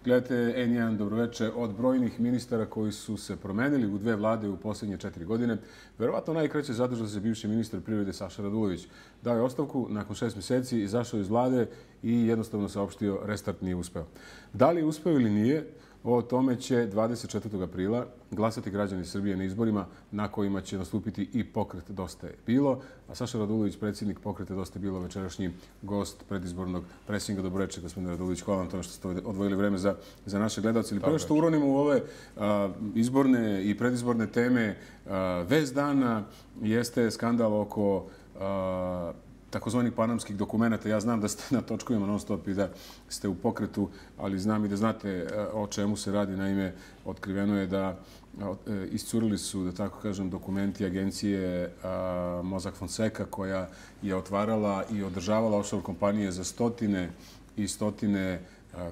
Gledajte N1, dobroveče. Od brojnih ministara koji su se promenili u dve vlade u posljednje 4 godine, verovatno najkraće zadržao se bivši ministar privrede Saša Radulović. Dao je ostavku nakon 6 mjeseci, izašao iz vlade i jednostavno saopštio restart nije uspeo. Da li je uspeo ili nije, o tome će 24. aprila glasati građani Srbije na izborima na kojima će nastupiti i pokret Dosta je bilo. A Saša Radulović, predsjednik pokreta Dosta je bilo, večerašnji gost predizbornog presinga. Dobroveče, gospodine Radulović. Hvala vam tome što ste odvojili vreme za naše gledalce. Ili prvo što uronimo u ove izborne i predizborne teme, vez dana jeste skandal oko takozvanih panamskih dokumenta. Ja znam da ste na točkovima non stop i da ste u pokretu, ali znam i da znate o čemu se radi. Naime, otkriveno je da iscurili su, da tako kažem, dokumenti agencije Mossack Fonseca koja je otvarala i održavala offshore kompanije za stotine i stotine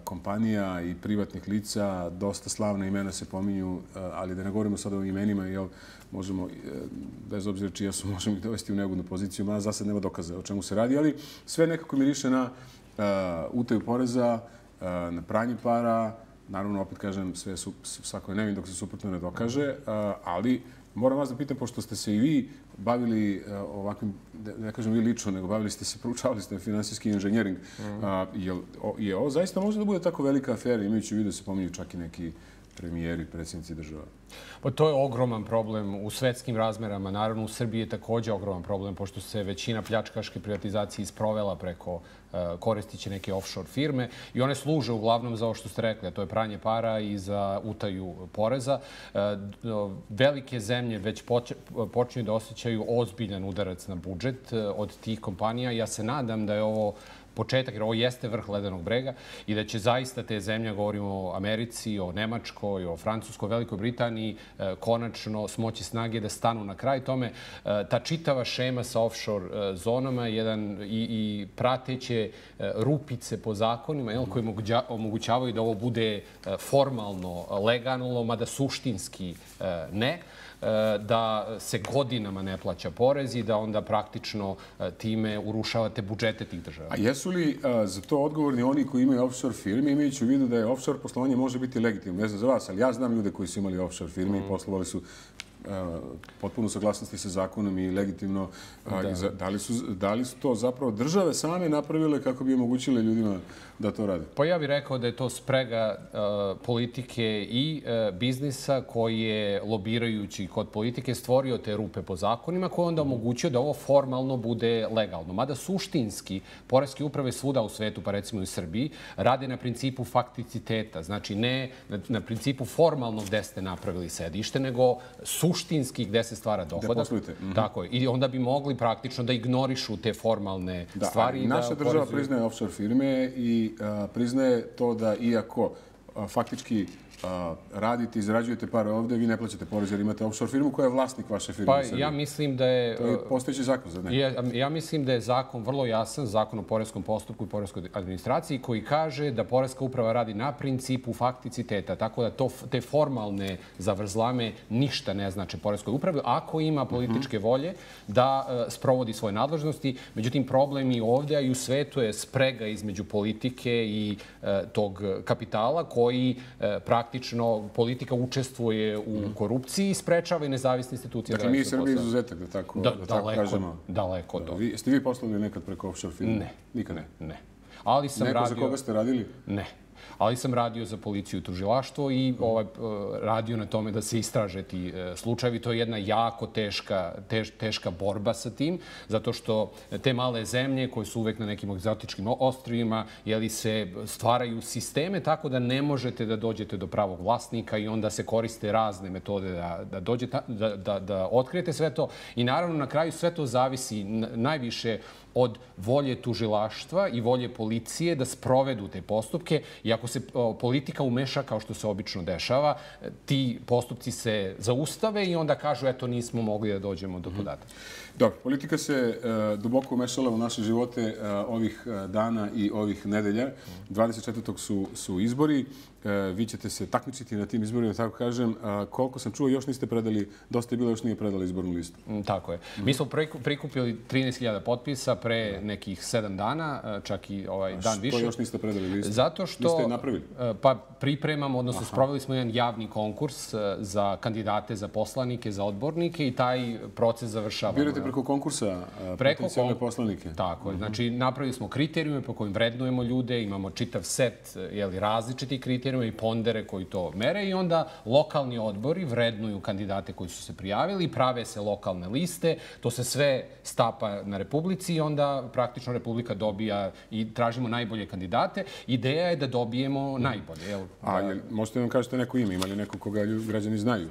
kompanija i privatnih lica. Dosta slavna imena se pominju, ali da ne govorimo sad o imenima, jer možemo, bez obzira čija su, možemo ih dovesti u neugodnu poziciju, mada za sad nema dokaza o čemu se radi, ali sve nekako miriše na utaju poreza, na pranje para. Naravno, opet kažem, svako je nevin dok se suprotno ne dokaže, ali moram vas da pitam, pošto ste se i vi bavili ovakvim, ne kažem vi lično, nego bavili ste se, proučavali ste finansijski inženjering. Je ovo zaista može da bude tako velika afera, imajući u vidu da se pominju čak i neki premijeri, predsjednici država? Pa to je ogroman problem u svetskim razmerama. Naravno, u Srbiji je također ogroman problem, pošto se većina pljačkaške privatizacije isprovela preko koristiće neke offshore firme i one služe uglavnom za ovo što ste rekli, a to je pranje para i za utaju poreza. Velike zemlje već počinju da osjećaju ozbiljan udarac na budžet od tih kompanija. Ja se nadam da je ovo početak, jer ovo jeste vrh ledenog brega i da će zaista te zemlje, govorimo o Americi, o Nemačkoj, o Francuskoj, Velikoj Britaniji, konačno smoći snage da stanu na kraj tome. Ta čitava šema sa offshore zonama i prateće rupice po zakonima koje omogućavaju da ovo bude formalno legalno, mada suštinski ne, da se godinama ne plaća porez i da onda praktično time urušavate budžete tih država. A jesu li za to odgovorni oni koji imaju offshore firme, imajući u vidu da je offshore poslovanje može biti legitimno? Ne znam za vas, ali ja znam ljude koji su imali offshore firme i poslovali su potpuno saglasnosti sa zakonom i legitimno. Da li su to zapravo države same napravile kako bi omogućile ljudima da to rade? Pa ja bih rekao da je to sprega politike i biznisa koji je, lobirajući kod politike, stvorio te rupe po zakonima koje onda omogućio da ovo formalno bude legalno. Mada suštinski, poreske uprave svuda u svetu, pa recimo i u Srbiji, rade na principu fakticiteta. Znači ne na principu formalno gde ste napravili sedište, nego suštinski gde se stvara dohodak. Tako je. I onda bi mogli praktično da ignorišu te formalne stvari. Naša država priznaje offshore firme i priznaje to da iako faktički radite, izrađujete pare ovde, vi ne plaćate porez jer imate offshore firmu koja je vlasnik vaše firme. Pa ja mislim da je... To je postojeći zakon, za ne? Ja mislim da je zakon vrlo jasan, zakon o poreskom postupku i poreskoj administraciji, koji kaže da poreska uprava radi na principu fakticiteta, tako da te formalne zavrzlame ništa ne znače poreskoj upravi, ako ima političke volje da sprovodi svoje nadležnosti. Međutim, problem i ovdje, a i u svetu je sprega između politike i tog kapitala koji praktično politika učestvuje u korupciji i sprečava i nezavisne institucije. Dakle, mi je Srbija izuzetak, da tako kažemo. Daleko to. Jeste vi poslovali nekad preko offshore firme? Ne. Nikad ne? Ne. Neko za koga ste radili? Ne. Ali sam radio za policiju i tužilaštvo i radio na tome da se istraže ti slučajevi. To je jedna jako teška borba sa tim, zato što te male zemlje koje su uvek na nekim egzotičkim ostrvima se stvaraju sisteme tako da ne možete da dođete do pravog vlasnika i onda se koriste razne metode da otkrijete sve to. I naravno na kraju sve to zavisi najviše od volje tužilaštva i volje policije da sprovedu te postupke. I ako se politika umeša, kao što se obično dešava, ti postupci se zaustave i onda kažu, eto, nismo mogli da dođemo do podataka. Dobro, politika se duboko umešala u naše živote ovih dana i ovih nedelja. 24. su izbori. Vi ćete se takmičiti na tim izborima, tako kažem. Koliko sam čuo, još niste predali, Dosta je bilo, još nije predali izbornu listu. Tako je. Mi smo prikupili 13.000 potpisa pre nekih 7 dana, čak i dan više. Što još niste predali listu? Zato što... ste napravili? Pa pripremamo, odnosno sproveli smo jedan javni konkurs za kandidate, za poslanike, za odbornike i taj proces završavamo. Birate preko konkursa potencijalne poslanike? Tako, znači napravili smo kriterijume po kojim vrednujemo ljude, imamo čitav set različitih kriterijuma i pondere koji to mere i onda lokalni odbori vrednuju kandidate koji su se prijavili, prave se lokalne liste, to se sve stapa na Republici i onda praktično Republika dobija i tražimo najbolje kandidate. Ideja je da dobijemo najbolje. Možete nam kažete neko ime, ima li neko koga građani znaju?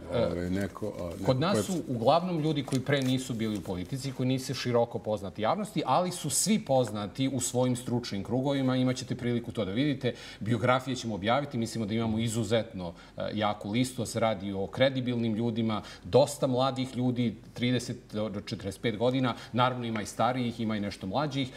Kod nas su uglavnom ljudi koji pre nisu bili u politici, koji nisu široko poznati javnosti, ali su svi poznati u svojim stručnim krugovima. Imaćete priliku to da vidite. Biografije ćemo objaviti. Mislimo da imamo izuzetno jaku listu, da se radi o kredibilnim ljudima, dosta mladih ljudi, 30 do 45 godina. Naravno ima i starijih, ima i nešto mlađih.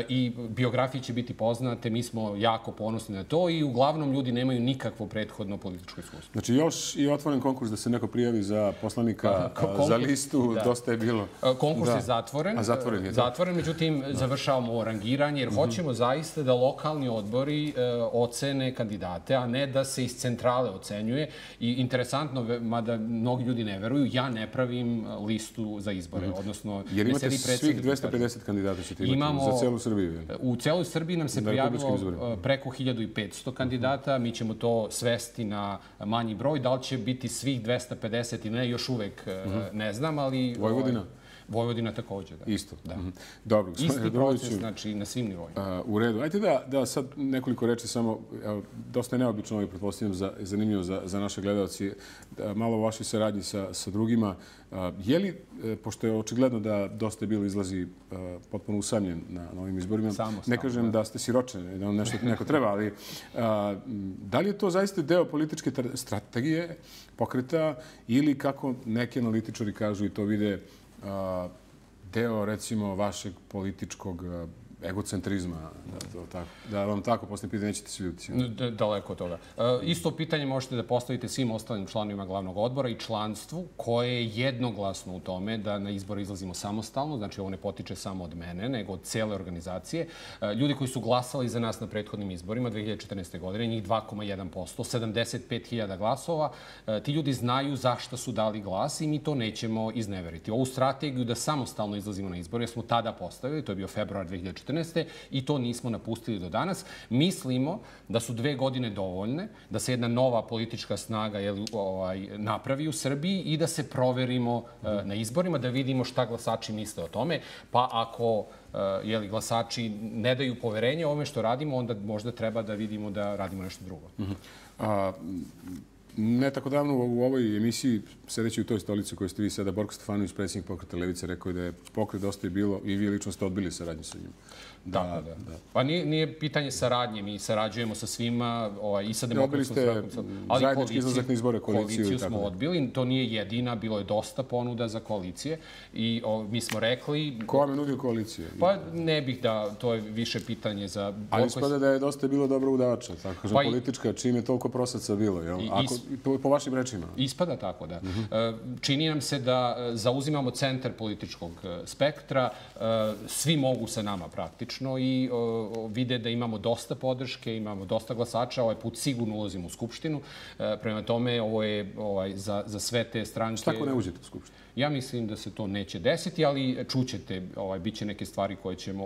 I biografije će biti poznate. Mi smo jako ponosni na to i uglavnom ljudi nemaju nikakvo prethodno političko iskustvo. Znači još i otvoren konkurs da se neko prijavi za poslanika za listu, dosta je bilo. Konkurs je zatvoren. A zatvoren je. Zatvoren, međutim, završavamo ovo rangiranje jer hoćemo zaista da lokalni odbori ocene kandidate, a ne da se iz centrale ocenjuje. I interesantno, mada mnogi ljudi ne veruju, ja ne pravim listu za izbore. Odnosno, jer imate svih 250 kandidata ćete imati za celu Srbiju? U celoj Srbiji nam se prijavilo preko 1500 kandidata. Mi ćemo to svesti na manji broj. Da li će biti svih 250 ili ne, još uvek ne znam, ali... Vojvodina? Vojvodina također, da. Isto? Dobro. Isti proces, znači, na svim nivoima. U redu. Ajde da sad nekoliko reči samo, dosta je neobično ovo, pretpostavljam, zanimljivo za naše gledalci, malo o vašoj saradnji sa drugima. Je li, pošto je očigledno da dosta je bilo izlazi potpuno usamljen na ovim izborima, ne kažem da ste siročeni, da vam nešto neko treba, ali da li je to zaista deo političke strategije pokreta ili kako neki analitičari kažu i to vide deo, recimo, vašeg političkog egocentrizma, da vam tako posle pitanje nećete se ljutiti? Daleko od toga. Isto pitanje možete da postavite svim ostalim članovima glavnog odbora i članstvu koje je jednoglasno u tome da na izbore izlazimo samostalno, znači ovo ne potiče samo od mene, nego od cele organizacije. Ljudi koji su glasali za nas na prethodnim izborima 2014. godine, njih 2,1%, 75.000 glasova, ti ljudi znaju zašto su dali glas i mi to nećemo izneveriti. Ovu strategiju da samostalno izlazimo na izbore smo tada postavili, to je bio februar 2014. I to nismo napustili do danas. Mislimo da su 2 godine dovoljne, da se jedna nova politička snaga napravi u Srbiji i da se proverimo na izborima, da vidimo šta glasači misle o tome. Pa ako glasači ne daju poverenje ovome što radimo, onda možda treba da vidimo da radimo nešto drugo. Ne tako davno u ovoj emisiji, sedeći u toj stolici koju ste vi sada, Borko Stefanović, predsjednik Pokreta Levice, rekao je da je pokret dosta je bilo i vi lično ste odbili saradnju sa njim. Da. Pa nije pitanje saradnje, mi sarađujemo sa svima i sa Demokratskom strankom. Odbili ste zajednički izlazak na izbore, koaliciju smo odbili. To nije jedina, bilo je dosta ponuda za koalicije i mi smo rekli... Ko vam je nudio koalicije? Pa ne bih da, to je više pitanje za... Ali ispada da je dosta bilo dobro udavača, tako kažem, politička, čim je toliko prosaca bilo, jel? Po vašim rečima? Ispada tako, da. Čini nam se da zauzimamo centar političkog spektra, svi mogu sa nama praktično i vide da imamo dosta podrške, imamo dosta glasača, ovaj put sigurno ulazimo u Skupštinu. Prema tome, ovo je za sve te stranke... Šta ako ne uđete u Skupštinu? Ja mislim da se to neće desiti, ali čućete, bit će neke stvari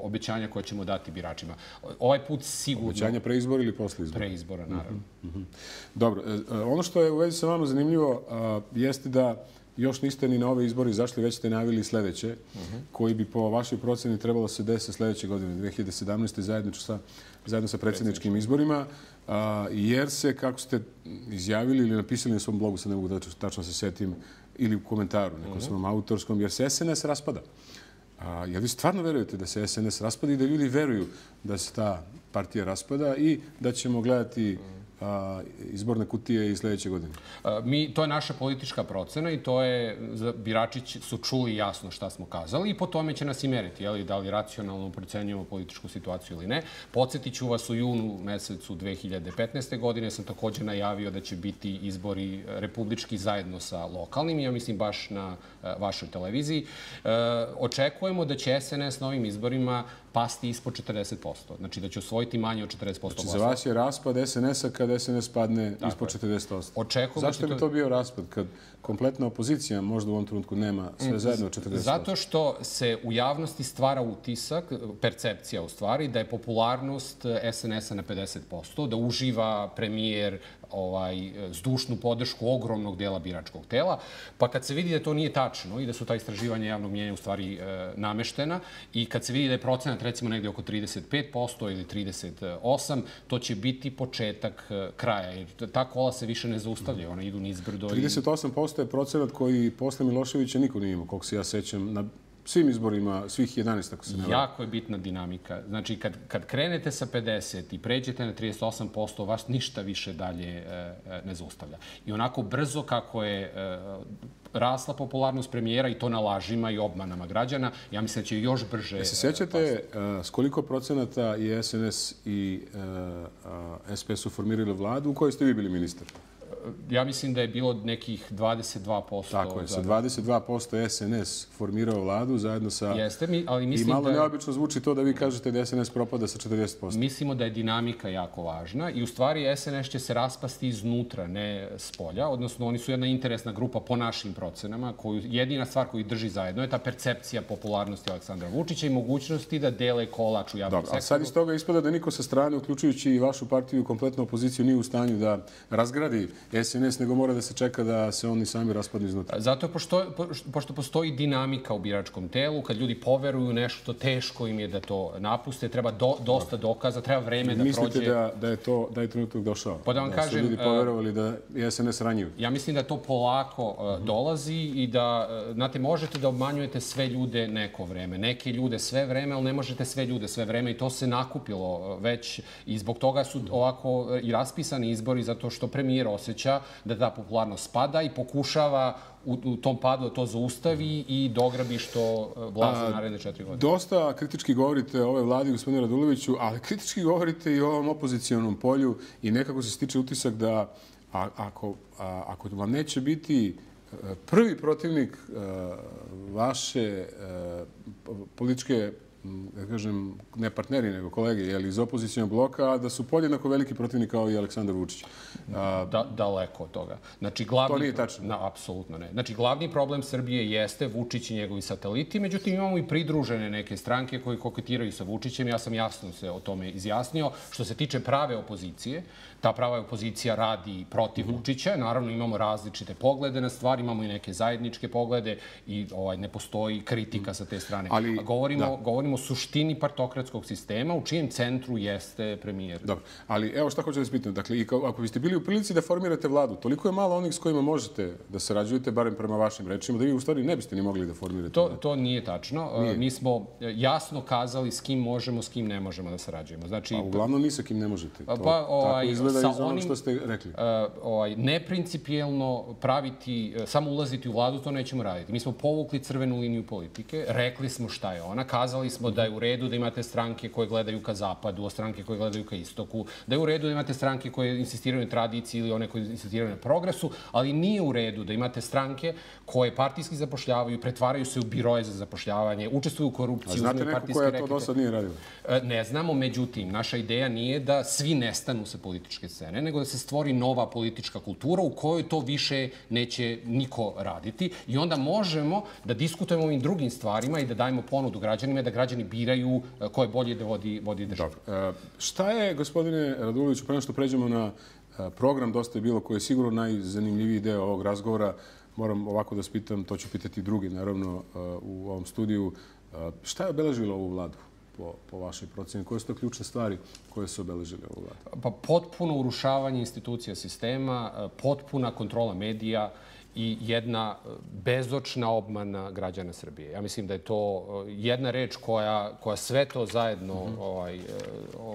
obećanja koje ćemo dati biračima. Ovaj put sigurno... Obećanja pre izbora ili posle izbora? Pre izbora, naravno. Dobro. Ono što je u vezi sa vama zanimljivo jeste da još niste ni na ove izbore izašli, već ste najavili sledeće, koji bi po vašoj proceni trebalo se desiti sledeće godine, 2017. zajedno sa predsjedničkim izborima, jer se, kako ste izjavili ili napisali na svom blogu, sad ne mogu da tačno se setim, ili u komentaru nekom svom autorskom, jer se SNS raspada. Jel vi stvarno verujete da se SNS raspada i da ljudi veruju da se ta partija raspada i da ćemo gledati izborne kutije i sledeće godine? To je naša politička procena i to je, birači su čuli jasno šta smo kazali i po tome će nas i meriti, da li racionalno procenjujemo političku situaciju ili ne. Podsjetit ću vas, u junu mesecu 2015. godine sam također najavio da će biti izbori republički zajedno sa lokalnim, ja mislim baš na vašoj televiziji. Očekujemo da će SNS na ovim izborima pasti ispod 40%. Znači da će osvojiti manje od 40% glasova. Za vas je raspad SNS-a kad SNS padne ispod 40%. Zašto bi to bio raspad kad kompletna opozicija možda u ovom trenutku nema sve zajedno 40%? Zato što se u javnosti stvara utisak, percepcija u stvari, da je popularnost SNS-a na 50%, da uživa premijer zdušnu podršku ogromnog dela biračkog tela, pa kad se vidi da to nije tačno i da su ta istraživanja javnog mnjenja u stvari nameštena i kad se vidi da je procenat recimo negdje oko 35% ili 38%, to će biti početak kraja, jer ta kola se više ne zaustavljaju, ona idu nizbrdo. 38% je procenat koji posle Miloševića niko nije imao, koliko se ja sećam, na svim izborima, svih 11, ako se ne varam. Jako je bitna dinamika. Znači, kad krenete sa 50 i pređete na 38%, vas ništa više dalje ne zaustavlja. I onako brzo kako je rasla popularnost premijera i to na lažima i obmanama građana, ja mislim da će još brže... Se sjećate s koliko procenata je SNS i SPS-u formirali vladu u kojoj ste vi bili ministar? Ja mislim da je bilo nekih 22%. Tako je, sa 22% SNS formirao vladu zajedno sa... Jeste, ali mislim i malo neobično zvuči to da vi kažete da SNS propada sa 40%. Mislimo da je dinamika jako važna i u stvari SNS će se raspasti iznutra, ne s polja. Odnosno, oni su jedna interesna grupa po našim procenama, koju jedina stvar koju drži zajedno je ta percepcija popularnosti Aleksandra Vučića i mogućnosti da dele kolač u javnom sektoru. A sad iz toga ispada da niko sa strane, uključujući i vašu partiju i kompletnu opoziciju, nije u stanju da razgradi SNS, nego mora da se čeka da se oni sami raspadnu iznutra. Zato pošto postoji dinamika u biračkom telu, kad ljudi poveruju nešto, teško im je da to napuste, treba dosta dokaza, treba vreme da prođe. Mislite da je trenutak došao? Pa da vam kažem... Da su ljudi poverovali da je SNS ranjiv? Ja mislim da to polako dolazi i da, znate, možete da obmanjujete sve ljude neko vreme, neke ljude sve vreme, ali ne možete sve ljude sve vreme i to se nakupilo već i zbog toga su ovako i raspisani izbori, zato što premijer osjeća da ta popularnost spada i pokušava u tom padu da to zaustavi i dograbi što vlast za naredne 4 godine. Dosta kritički govorite o ovoj vladi, gospodine Raduloviću, ali kritički govorite i o ovom opozicijonom polju i nekako se stiče utisak da ako vam neće biti prvi protivnik vaše političke, da kažem, ne partneri, nego kolege, iz opozicijonog bloka, da su podjednako veliki protivnik kao i Aleksandar Vučić. Daleko od toga. To nije tačno. Apsolutno ne. Znači, glavni problem Srbije jeste Vučić i njegovi sateliti, međutim imamo i pridružene neke stranke koji koketiraju sa Vučićem. Ja sam jasno se o tome izjasnio. Što se tiče prave opozicije, ta prava opozicija radi protiv Vučića. Naravno, imamo različite poglede na stvari, imamo i neke zajedničke poglede i ne postoji kritika sa te strane. Govorimo o suštini partokratskog sistema u čijem centru jeste premijer. Dobro, ali evo šta hoću da se pitam. Dakle, ako biste bili u prilici da formirate vladu, toliko je malo onih s kojima možete da sarađujete, barem prema vašim rečima, da vi u stvari ne biste ni mogli da formirate vladu. To nije tačno. Mi smo jasno kazali s kim možemo, s kim ne možemo da sarađujemo. A uglavnom ni sa kim ne možete. Tako izgleda iz onog što ste rekli. Neprincipijelno praviti, samo ulaziti u vladu, to nećemo raditi. Mi smo povukli crvenu liniju politike, rekli smo šta je ona, kazali smo da je u redu da imate stranke koje gledaju ka zapadu, stranke koje gledaju ka istoku, da je u redu da imate stranke koje insistiraju na tradiciji ili one koje insistiraju na progresu, ali nije u redu da imate stranke koje partijski zapošljavaju, pretvaraju se u biroje za zapošljavanje, učestvuju u korupciji, uzmeju partijske rekete. A znate neko koja to do sad nije radila? Ne znamo, međutim, naša ideja nije da svi nestanu sa političke scene, nego da se stvori nova politička kultura u kojoj to više neće niko raditi i onda možemo da diskutujemo o ovim drugim stvarima i da dajemo ponudu građanima, da građani biraju ko je bolje da vodi državu. Šta je, gospodine Raduloviću, prema što pređemo na program Dosta je bilo, koji je sigurno najzanimljiviji deo ovog razgovora, moram ovako da spitam, to ću pitati drugi, naravno, u ovom studiju. Šta je obeležilo ovu vladu po vašoj proceni? Koje su to ključne stvari koje su obeležile ovu vladu? Pa potpuno urušavanje institucija sistema, potpuna kontrola medija i jedna bezočna obmana građana Srbije. Ja mislim da je to jedna reč koja sve to zajedno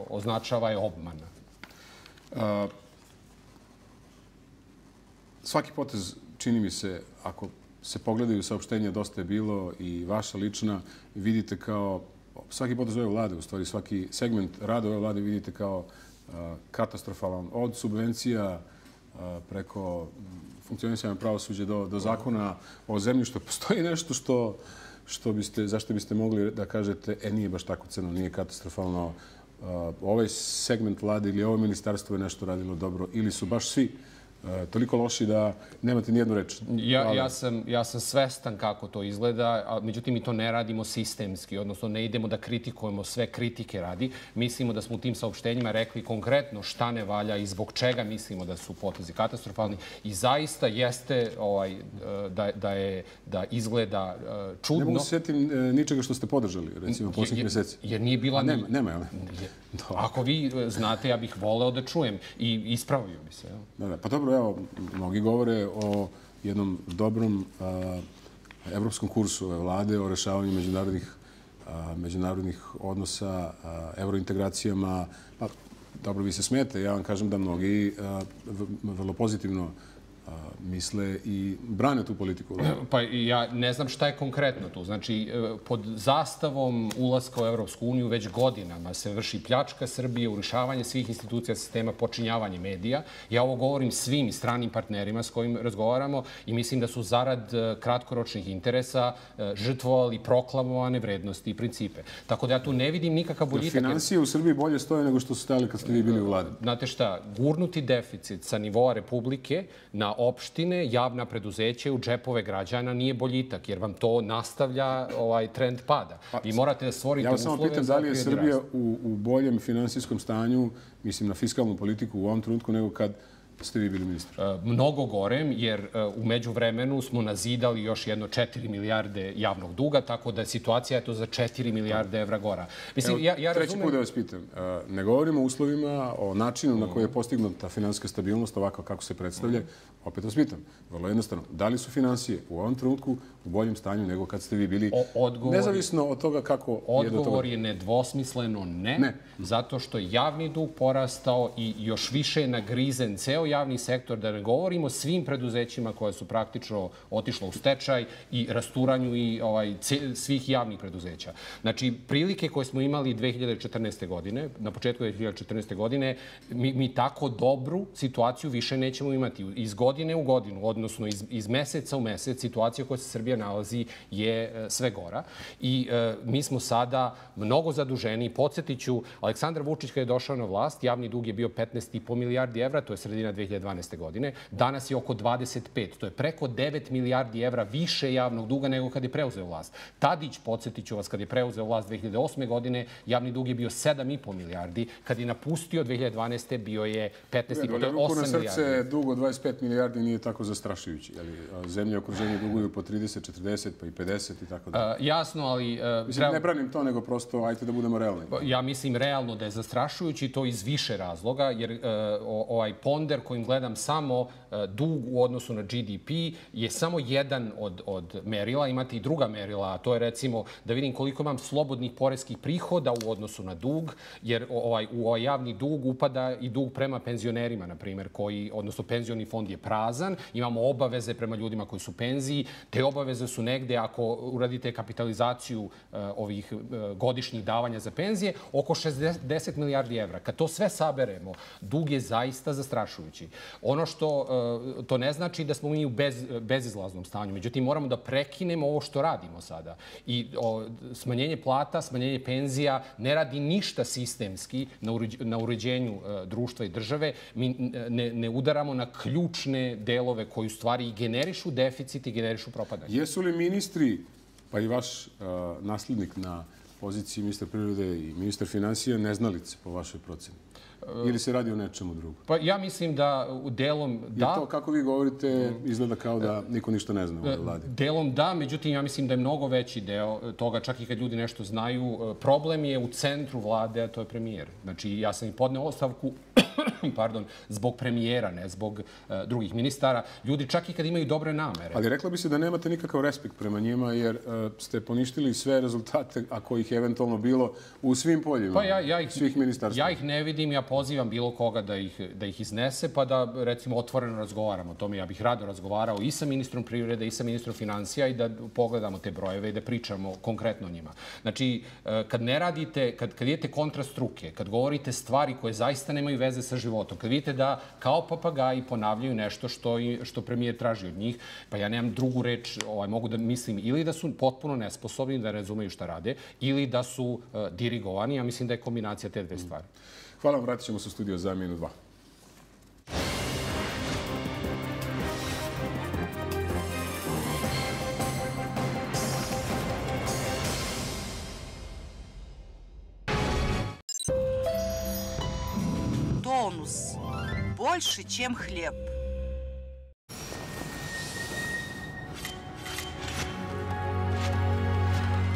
označava je obmana. Svaki potez, čini mi se, ako se pogledaju saopštenja Dosta je bilo i vaša lična, vidite kao svaki potez ove vlade, u stvari svaki segment rada ove vlade vidite kao katastrofalan. Od subvencija preko funkcionisanja pravosuđa do zakona o zemljištu. Postoji nešto zašto biste mogli da kažete nije baš tako crno, nije katastrofalno, ovaj segment vlade ili ovo ministarstvo je nešto radilo dobro ili su baš svi toliko loši da nemate nijednu reč? Ja sam svestan kako to izgleda, međutim mi to ne radimo sistemski, odnosno ne idemo da kritikujemo sve kritike radi. Mislimo da smo u tim saopštenjima rekli konkretno šta ne valja i zbog čega mislimo da su potezi katastrofalni i zaista jeste da izgleda čudno. Ne mogu se sjetim ničega što ste podržali, recimo, posljednjih meseci. Jer nije bila... Nema, jel? Ako vi znate, ja bih voleo da čujem i ispravio bi se. Pa dobro, evo, mnogi govore o jednom dobrom evropskom kursu ove vlade, o rešavanju međunarodnih odnosa, evrointegracijama. Pa, dobro, vi se smijete. Ja vam kažem da mnogi vrlo pozitivno misle i brane tu politiku. Pa ja ne znam šta je konkretno tu. Znači, pod zastavom ulaska u Evropsku uniju već godinama se vrši pljačka Srbije, urušavanje svih institucija sistema, počinjavanje medija. Ja ovo govorim svim i stranim partnerima s kojim razgovaramo i mislim da su zarad kratkoročnih interesa žrtvovali proklamovane vrednosti i principe. Tako da ja tu ne vidim nikakav boljitak. Finansije u Srbiji bolje stoje nego što su stajali kad ste vi bili u vladi. Znate šta, gurnuti deficit sa nivoa Republike na opštine, javna preduzeća u džepove građana nije boljitak, jer vam to nastavlja trend pada. Vi morate da stvorite uslove za privredni rast. Ja vas samo pitam da li je Srbija u boljem finansijskom stanju, mislim na fiskalnu politiku u ovom trenutku, nego kad ste vi bili ministar? Mnogo gorem, jer u međuvremenu smo nazidali još jedno 4 milijarde javnog duga, tako da je situacija za 4 milijarde evra gora. Treći put da vas pitam. Ne govorimo o uslovima, o načinu na koji je postignuta finansijska stabilnost, ovako kako se predstavlja. Opet vas pitam, vrlo jednostavno, da li su finansije u ovom trenutku u boljem stanju nego kad ste vi bili, nezavisno od toga kako je do toga? Odgovor je nedvosmisleno ne, zato što je javni dug porastao i još više je nagrizen ceo javni sektor, da ne govorimo svim preduzećima koje su praktično otišla u stečaj i rasturanju i svih javnih preduzeća. Znači, prilike koje smo imali 2014. godine, na početku 2014. godine, mi tako dobru situaciju više nećemo imati. Iz godine u godinu, odnosno iz meseca u mesec, situacija u kojoj se Srbija nalazi je sve gora. I mi smo sada mnogo zaduženi. Podsjetit ću, Aleksandar Vučić kada je došao na vlast, javni dug je bio 15,5 milijardi evra, to je sredina 2012. godine. Danas je oko 25. To je preko 9 milijardi evra više javnog duga nego kad je preuzeo vlast. Tadić, podsjetit ću vas, kad je preuzeo vlast 2008. godine, javni dug je bio 7,5 milijardi. Kad je napustio 2012. bio je 15,5, to je 8 milijardi. Ruku na srce, dug od 25 milijardi nije tako zastrašujući. Zemlje u okruženju duguju po 30, 40, pa i 50 i tako da. Jasno, ali... Mislim, ne branim to, nego prosto, ajte da budemo realni. Ja mislim realno da je zastrašujući, to iz više razloga, jer ovaj ponder kojim gledam samo dug u odnosu na GDP je samo jedan od merila. Imate i druga merila, a to je recimo da vidim koliko imam slobodnih poreskih prihoda u odnosu na dug, jer u ovaj javni dug upada i dug prema penzionerima, na primjer, odnosno penzioni fond je prazan, imamo obaveze prema ljudima koji su u penziji, te obaveze su negde, ako uradite kapitalizaciju ovih godišnjih davanja za penzije, oko 60 milijardi evra. Kad to sve saberemo, dug je zaista zastrašujući. Ono što, to ne znači da smo mi u bezizlaznom stanju, međutim moramo da prekinemo ovo što radimo sada. I smanjenje plata, smanjenje penzija ne radi ništa sistemski na uređenju društva i države. Mi ne udaramo na ključne delove koji u stvari i generišu deficit i generišu propadanje. Jesu li ministri, pa i vaš naslednik na poziciji ministra privrede i ministar finansija neznalice po vašoj proceni? Ili se radi o nečemu drugom? Pa ja mislim da delom da. Jer to, kako vi govorite, izgleda kao da niko ništa ne zna u ovoj vladi. Delom da, međutim, ja mislim da je mnogo veći deo toga, čak i kad ljudi nešto znaju. Problem je u centru vlade, a to je premijer. Znači, ja sam i podneo ostavku zbog premijera, ne zbog drugih ministara. Ljudi čak i kad imaju dobre namere. Ali rekla bi se da nemate nikakav respekt prema njima, jer ste poništili sve rezultate, ako ih eventualno bilo, u svim poljima svih ministarstva. Ja ih ne vidim, ja pozivam bilo koga da ih iznese, pa da, recimo, otvoreno razgovaramo o tome. Ja bih rado razgovarao i sa ministrom privrede i sa ministrom financija i da pogledamo te brojeve i da pričamo konkretno o njima. Znači, kad ne radite, kad idete kontra struke, kad govorite stvari koje zaista nemaju veze veze sa životom. Kad vidite da kao papagaji ponavljaju nešto što premijer traži od njih, pa ja nemam drugu reč, mogu da mislim ili da su potpuno nesposobni, da ne razumeju šta rade, ili da su dirigovani. Ja mislim da je kombinacija te dve stvari. Hvala vam, vratit ćemo se u studio za minut 2. Тонус. Больше, чем хлеб.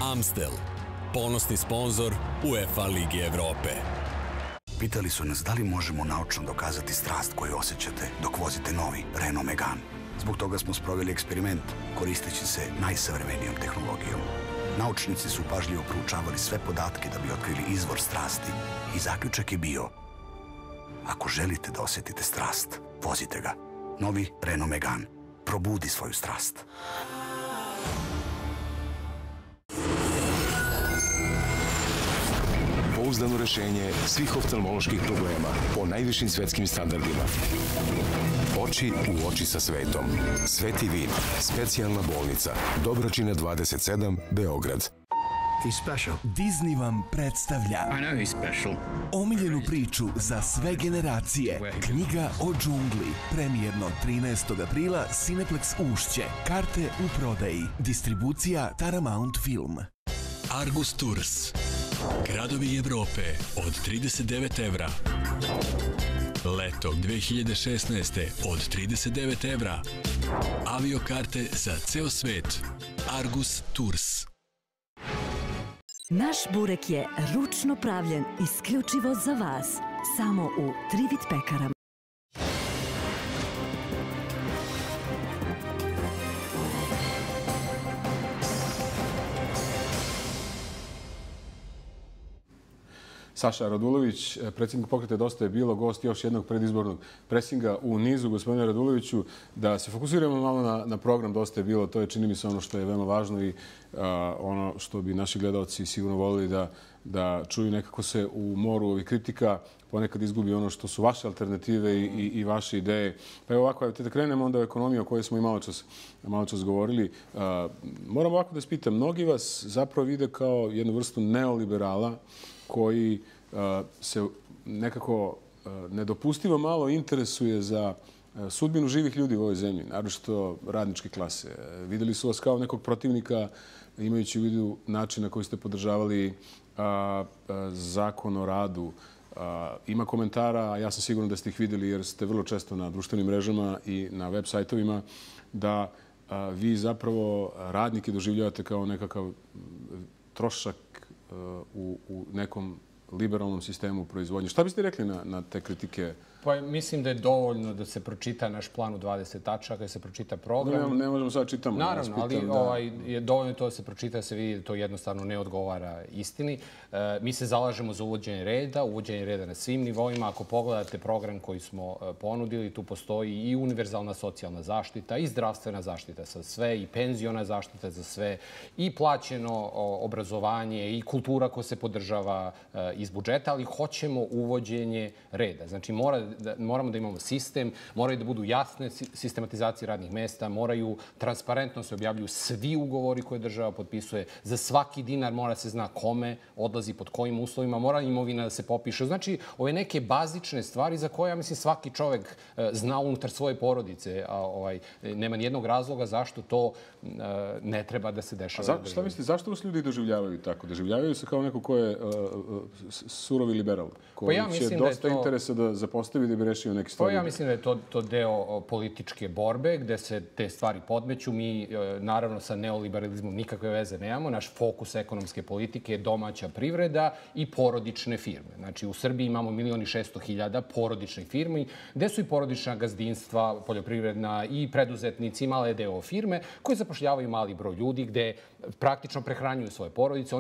Amstel, ponosni sponzor UEFA Ligi Evrope. Pitali su nas da li možemo naučno dokazati strast koju osjećate dok vozite novi Renault Megane. Zbog toga smo sproveli eksperiment koristeći se najsavremenijom tehnologijom. Naučnici su pažljivo proučavali sve podatke da bi otkrili izvor strasti i zaključak je bio: ako želite da osjetite strast, vozite ga. Novi Renault Megane. Probudi svoju strast. Pouzdano rešenje svih oftalmoloških problema po najvišim svetskim standardima. Oči u oči sa svetom. Sveti vid. Specijalna bolnica. Dobročina 27, Beograd. Disney vam predstavlja omiljenu priču za sve generacije. Knjiga o džungli. Premijerno 13. aprila Cineplex Ušće. Karte u prodaji. Distribucija Paramount Film. Argus Tours. Gradovi Evrope od 39 evra. Leto 2016. od 39 evra. Aviokarte za ceo svet. Argus Tours. Naš burek je ručno pravljen isključivo za vas. Samo u Trivit pekarama. Saša Radulović, predsjednik pokreta Dosta je bilo, gost još jednog predizbornog presinga u nizu. Gospodine Raduloviću, da se fokusiramo malo na program Dosta je bilo, to je, čini mi se, ono što je veoma važno i ono što bi naši gledalci sigurno volili da čuju. Nekako se u moru ovih kritika ponekad izgubi ono što su vaše alternative i vaše ideje. Pa evo ovako, da krenemo onda o ekonomiji o kojoj smo i malo čas govorili. Moram ovako da vas pitam, mnogi vas zapravo vide kao jednu vrstu neoliberala koji se nekako nedopustivo malo interesuje za sudbinu živih ljudi u ovoj zemlji, naročito radničke klase. Videli su vas kao nekog protivnika, imajući u vidu način na koji ste podržavali zakon o radu. Ima komentara, ja sam siguran da ste ih videli jer ste vrlo često na društvenim mrežama i na web sajtovima, da vi zapravo radnike doživljavate kao nekakav trošak u nekom liberalnom sistemu proizvodnje. Šta biste rekli na te kritike? Pa mislim da je dovoljno da se pročita naš plan u 20 tačaka, da se pročita program. Ne možemo sad čitamo. Naravno, ali je dovoljno to da se pročita, da se vidi da to jednostavno ne odgovara istini. Mi se zalažemo za uvođenje reda na svim nivoima. Ako pogledate program koji smo ponudili, tu postoji i univerzalna socijalna zaštita, i zdravstvena zaštita za sve, i penziona zaštita za sve, i plaćeno obrazovanje, i kultura koja se podržava iz budžeta, ali hoćemo uvođenje reda. Znači, moramo da imamo sistem, moraju da budu jasne sistematizacije radnih mesta, moraju transparentno se objavljuju svi ugovori koje država potpisuje, za svaki dinar mora se zna kome odlazi, pod kojim uslovima, mora imovina da se popiše. Znači, ove neke bazične stvari za koje, ja mislim, svaki čovek zna unutar svoje porodice, a nema nijednog razloga zašto to ne treba da se dešava. Šta mislite, zašto vas ljudi doživljavaju tako? Doživljavaju se kao neko ko je surovi liberal, koji će dosta interesa da zapostavi da bi rešio neke stvari? Ja mislim da je to deo političke borbe gde se te stvari podmeću. Mi, naravno, sa neoliberalizmom nikakve veze nemamo. Naš fokus ekonomske politike je domaća privreda i porodične firme. Znači, u Srbiji imamo 1.600.000 porodičnih firmi, gde su i porodična gazdinstva, poljoprivredna i preduzetnici, male deo firme, koji zapošljavaju mali broj ljudi, gde praktično prehranjuju svoje porodice.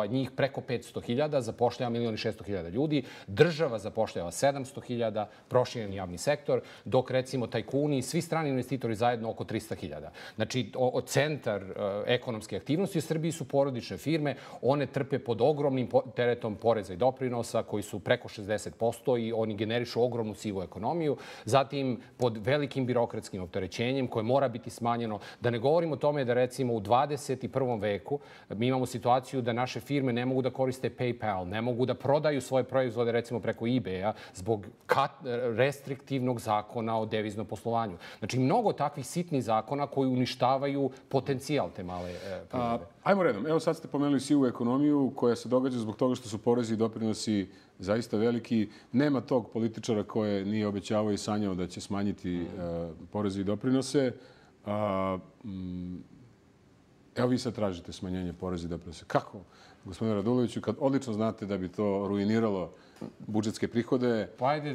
Njih preko 500.000 zapošljava 1.600.000 ljudi. Država zapošljava 700.000 200.000, proširen javni sektor, dok recimo tajkuni i svi strani investitori zajedno oko 300.000. Znači, centar ekonomske aktivnosti u Srbiji su porodične firme, one trpe pod ogromnim teretom poreza i doprinosa koji su preko 60% i oni generišu ogromnu sivu ekonomiju. Zatim, pod velikim birokratskim opterećenjem koje mora biti smanjeno. Da ne govorim o tome da recimo u 21. veku mi imamo situaciju da naše firme ne mogu da koriste PayPal, ne mogu da prodaju svoje proizvode recimo preko eBay-a zbog restriktivnog zakona o deviznom poslovanju. Znači, mnogo takvih sitnih zakona koji uništavaju potencijal te male privrede. Ajmo redom. Evo sad ste pomenuli sivu ekonomiju koja se događa zbog toga što su porezi i doprinosi zaista veliki. Nema tog političara koje nije obećavao i sanjao da će smanjiti porezi i doprinose. Evo vi sad tražite smanjenje poreza i doprinosa. Kako, gospodine Raduloviću, kad odlično znate da bi to ruiniralo budžetske prihode? Pa ajde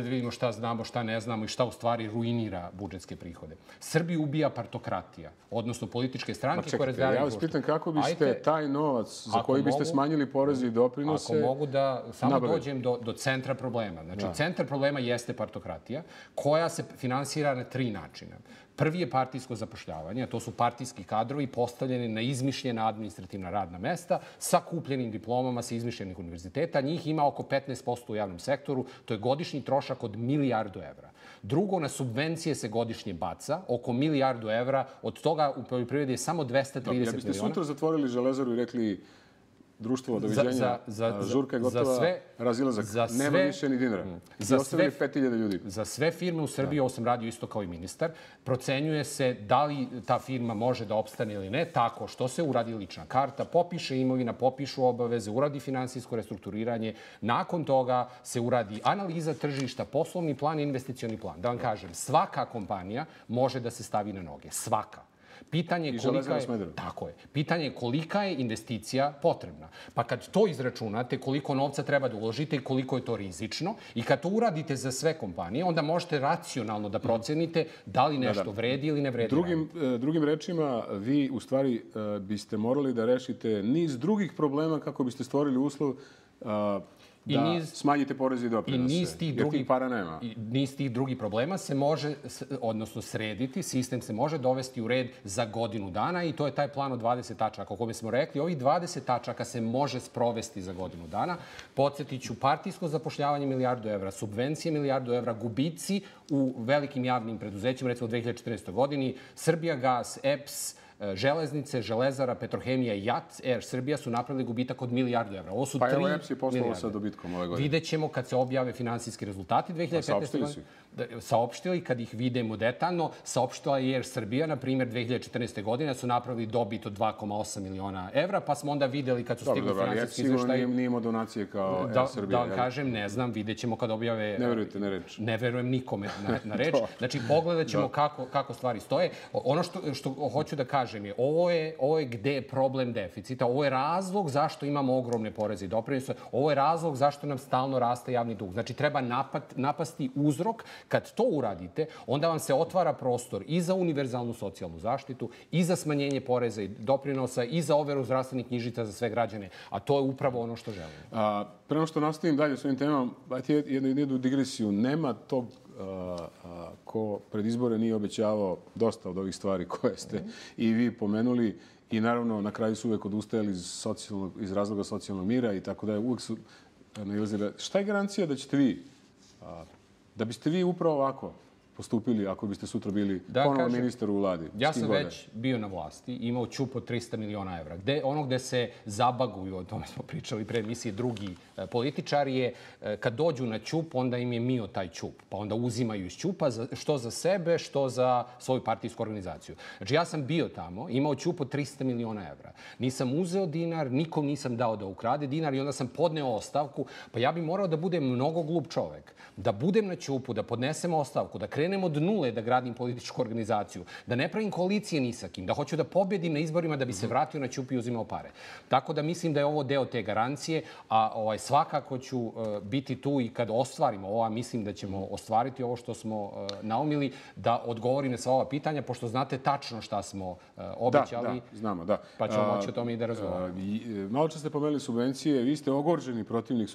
da vidimo šta znamo, šta ne znamo i šta u stvari ruinira budžetske prihode. Srbiju ubija partokratija, odnosno političke stranke koje razvijaju. Ja vas pitam kako biste taj novac za koji biste smanjili poreze i doprinose... Ako mogu da samo dođem do centra problema. Znači, centar problema jeste partokratija koja se finansira na 3 načina. Prvi je partijsko zapošljavanje, a to su partijski kadrovi postavljeni na izmišljena administrativna radna mesta sa kupljenim diplomama sa izmišljenih univerziteta. Njih ima oko 15% u javnom sektoru. To je godišnji trošak od 1 milijardu evra. Drugo, na subvencije se godišnje baca, oko 1 milijardu evra. Od toga u poljoprivredi je samo 230 miliona. Ja biste sutra zatvorili Železaru i rekli društvo, doviđenja, žurka je gotova, razilazak. Nema više ni dinara. I ostavili 5.000 ljudi. Za sve firme u Srbiji, ovo sam radio isto kao i ministar, procenjuje se da li ta firma može da opstane ili ne, tako što se uradi lična karta, popiše imovina, popišu obaveze, uradi finansijsko restrukturiranje. Nakon toga se uradi analiza tržišta, poslovni plan i investicioni plan. Da vam kažem, svaka kompanija može da se stavi na noge. Svaka. Pitanje je kolika je investicija potrebna. Pa kad to izračunate, koliko novca treba da uložite i koliko je to rizično, i kad to uradite za sve kompanije, onda možete racionalno da procenite da li nešto vredi ili ne vredi. Drugim rečima, vi u stvari biste morali da rešite niz drugih problema kako biste stvorili uslov da smanjite poreze i doprinose, jer tih para nema. Niz tih drugih problema se može, odnosno srediti, sistem se može dovesti u red za godinu dana i to je taj plan od 20 tačaka. O kome smo rekli, ovih 20 tačaka se može sprovesti za godinu dana. Podsjetit ću, partijsko zapošljavanje 1 milijardu evra, subvencije 1 milijardu evra, gubici u velikim javnim preduzećima, recimo u 2014. godini, Srbijagas, EPS, Železnice, Železara, Petrohemija i JAT, Air Srbija su napravili gubitak od 1 milijardu evra. Ovo su 3 milijarde. Pa evo EPS je poslao sa dobitkom ove godine. Vidjet ćemo kad se objave finansijski rezultati 2015. godine. Saopštili, kad ih vidimo detaljno, saopštila je Air Srbija, na primjer, 2014. godine su napravili dobit od 2,8 miliona evra, pa smo onda videli kad su stigli finansijski izveštaji... Sigurno nije imao donacije kao Air Srbija. Da vam kažem, ne znam, vidjet ćemo kad objave... Ne verujete na reč. Ne verujem nikome na reč. Znači, pogledat ćemo kako stvari stoje. Ono što hoću da kažem je, ovo je gde je problem deficita, ovo je razlog zašto imamo ogromne poreze i doprinose, ovo je razlog zašto nam stalno raste javni dug. Znači, treba napasti uzrok. Kad to uradite, onda vam se otvara prostor i za univerzalnu socijalnu zaštitu, i za smanjenje poreza i doprinosa, i za overu zdravstvenih knjižica za sve građane. A to je upravo ono što želimo. Prema što nastavim dalje s ovim temama, jednu digresiju. Nema tog ko pred izbore nije obećavao dosta od ovih stvari koje ste i vi pomenuli. I naravno, na kraju su uvek odustajali iz razloga socijalnog mira i tako da uvek su nailazili. Šta je garancija da ćete vi, da biste vi upravo ovako postupili ako biste sutra bili ponovo ministar u vladi? Ja sam već bio na vlasti, imao ćup od 300 miliona evra. Ono gde se zabaguju, o tome smo pričali pre emisije, drugi političari je, kad dođu na ćup, onda im je mio taj ćup. Pa onda uzimaju iz ćupa, što za sebe, što za svoju partijsku organizaciju. Znači, ja sam bio tamo, imao ćup od 300 miliona evra. Nisam uzeo dinar, nikom nisam dao da ukrade dinar i onda sam podneo ostavku. Pa ja bi morao da budem mnogo glup čovek. Da budem na ćupu, da podnesem ostavku, da krenem krenem od nule da gradim političku organizaciju, da ne pravim koalicije ni sa kim, da hoću da pobedim na izborima da bi se vratio na ćup i uzimao pare. Tako da mislim da je ovo deo te garancije, a svakako ću biti tu i kad ostvarimo ovo, a mislim da ćemo ostvariti ovo što smo naumili, da odgovorim na sva ova pitanja, pošto znate tačno šta smo obećali. Da, znamo, da. Pa ćemo moći o tome i da razgovaramo. Malo čas ste pomenuli subvencije. Vi ste ogorčeni protivnik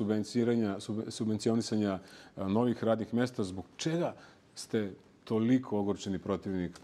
subvencionisanja novih radnih mesta. Zbog čega ste toliko ogorčeni protivnik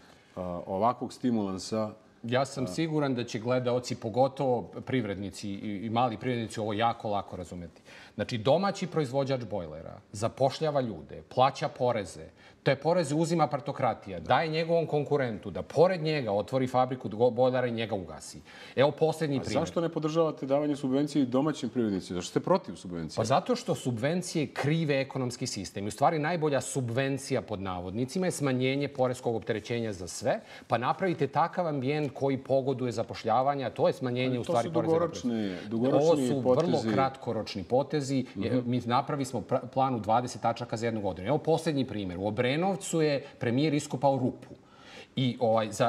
ovakvog stimulansa? Ja sam siguran da će gledaoci, pogotovo privrednici i mali privrednici, ovo jako lako razumeti. Znači, domaći proizvođač bojlera zapošljava ljude, plaća poreze, te poreze uzima partokratija, daje njegovom konkurentu da pored njega otvori fabriku bojlera i njega ugasi. Evo posljednji primjer. Zašto ne podržavate davanje subvencije domaćim privrednicima? Zašto ste protiv subvencija? Pa zato što subvencije krive ekonomski sistem. U stvari, najbolja subvencija pod navodnicima je smanjenje poreskog opterećenja za sve, pa napravite takav ambijent koji pogoduje zapošljavanja, a to je smanjenje u stvari poreza. To su dugoročni potezi. Ovo su vrlo kratkoročni potezi. Mi napravili smo plan u 20 tačaka za 1 godinu. Evo posljednji primjer. U Obrenovcu je premijer iskopao rupu. I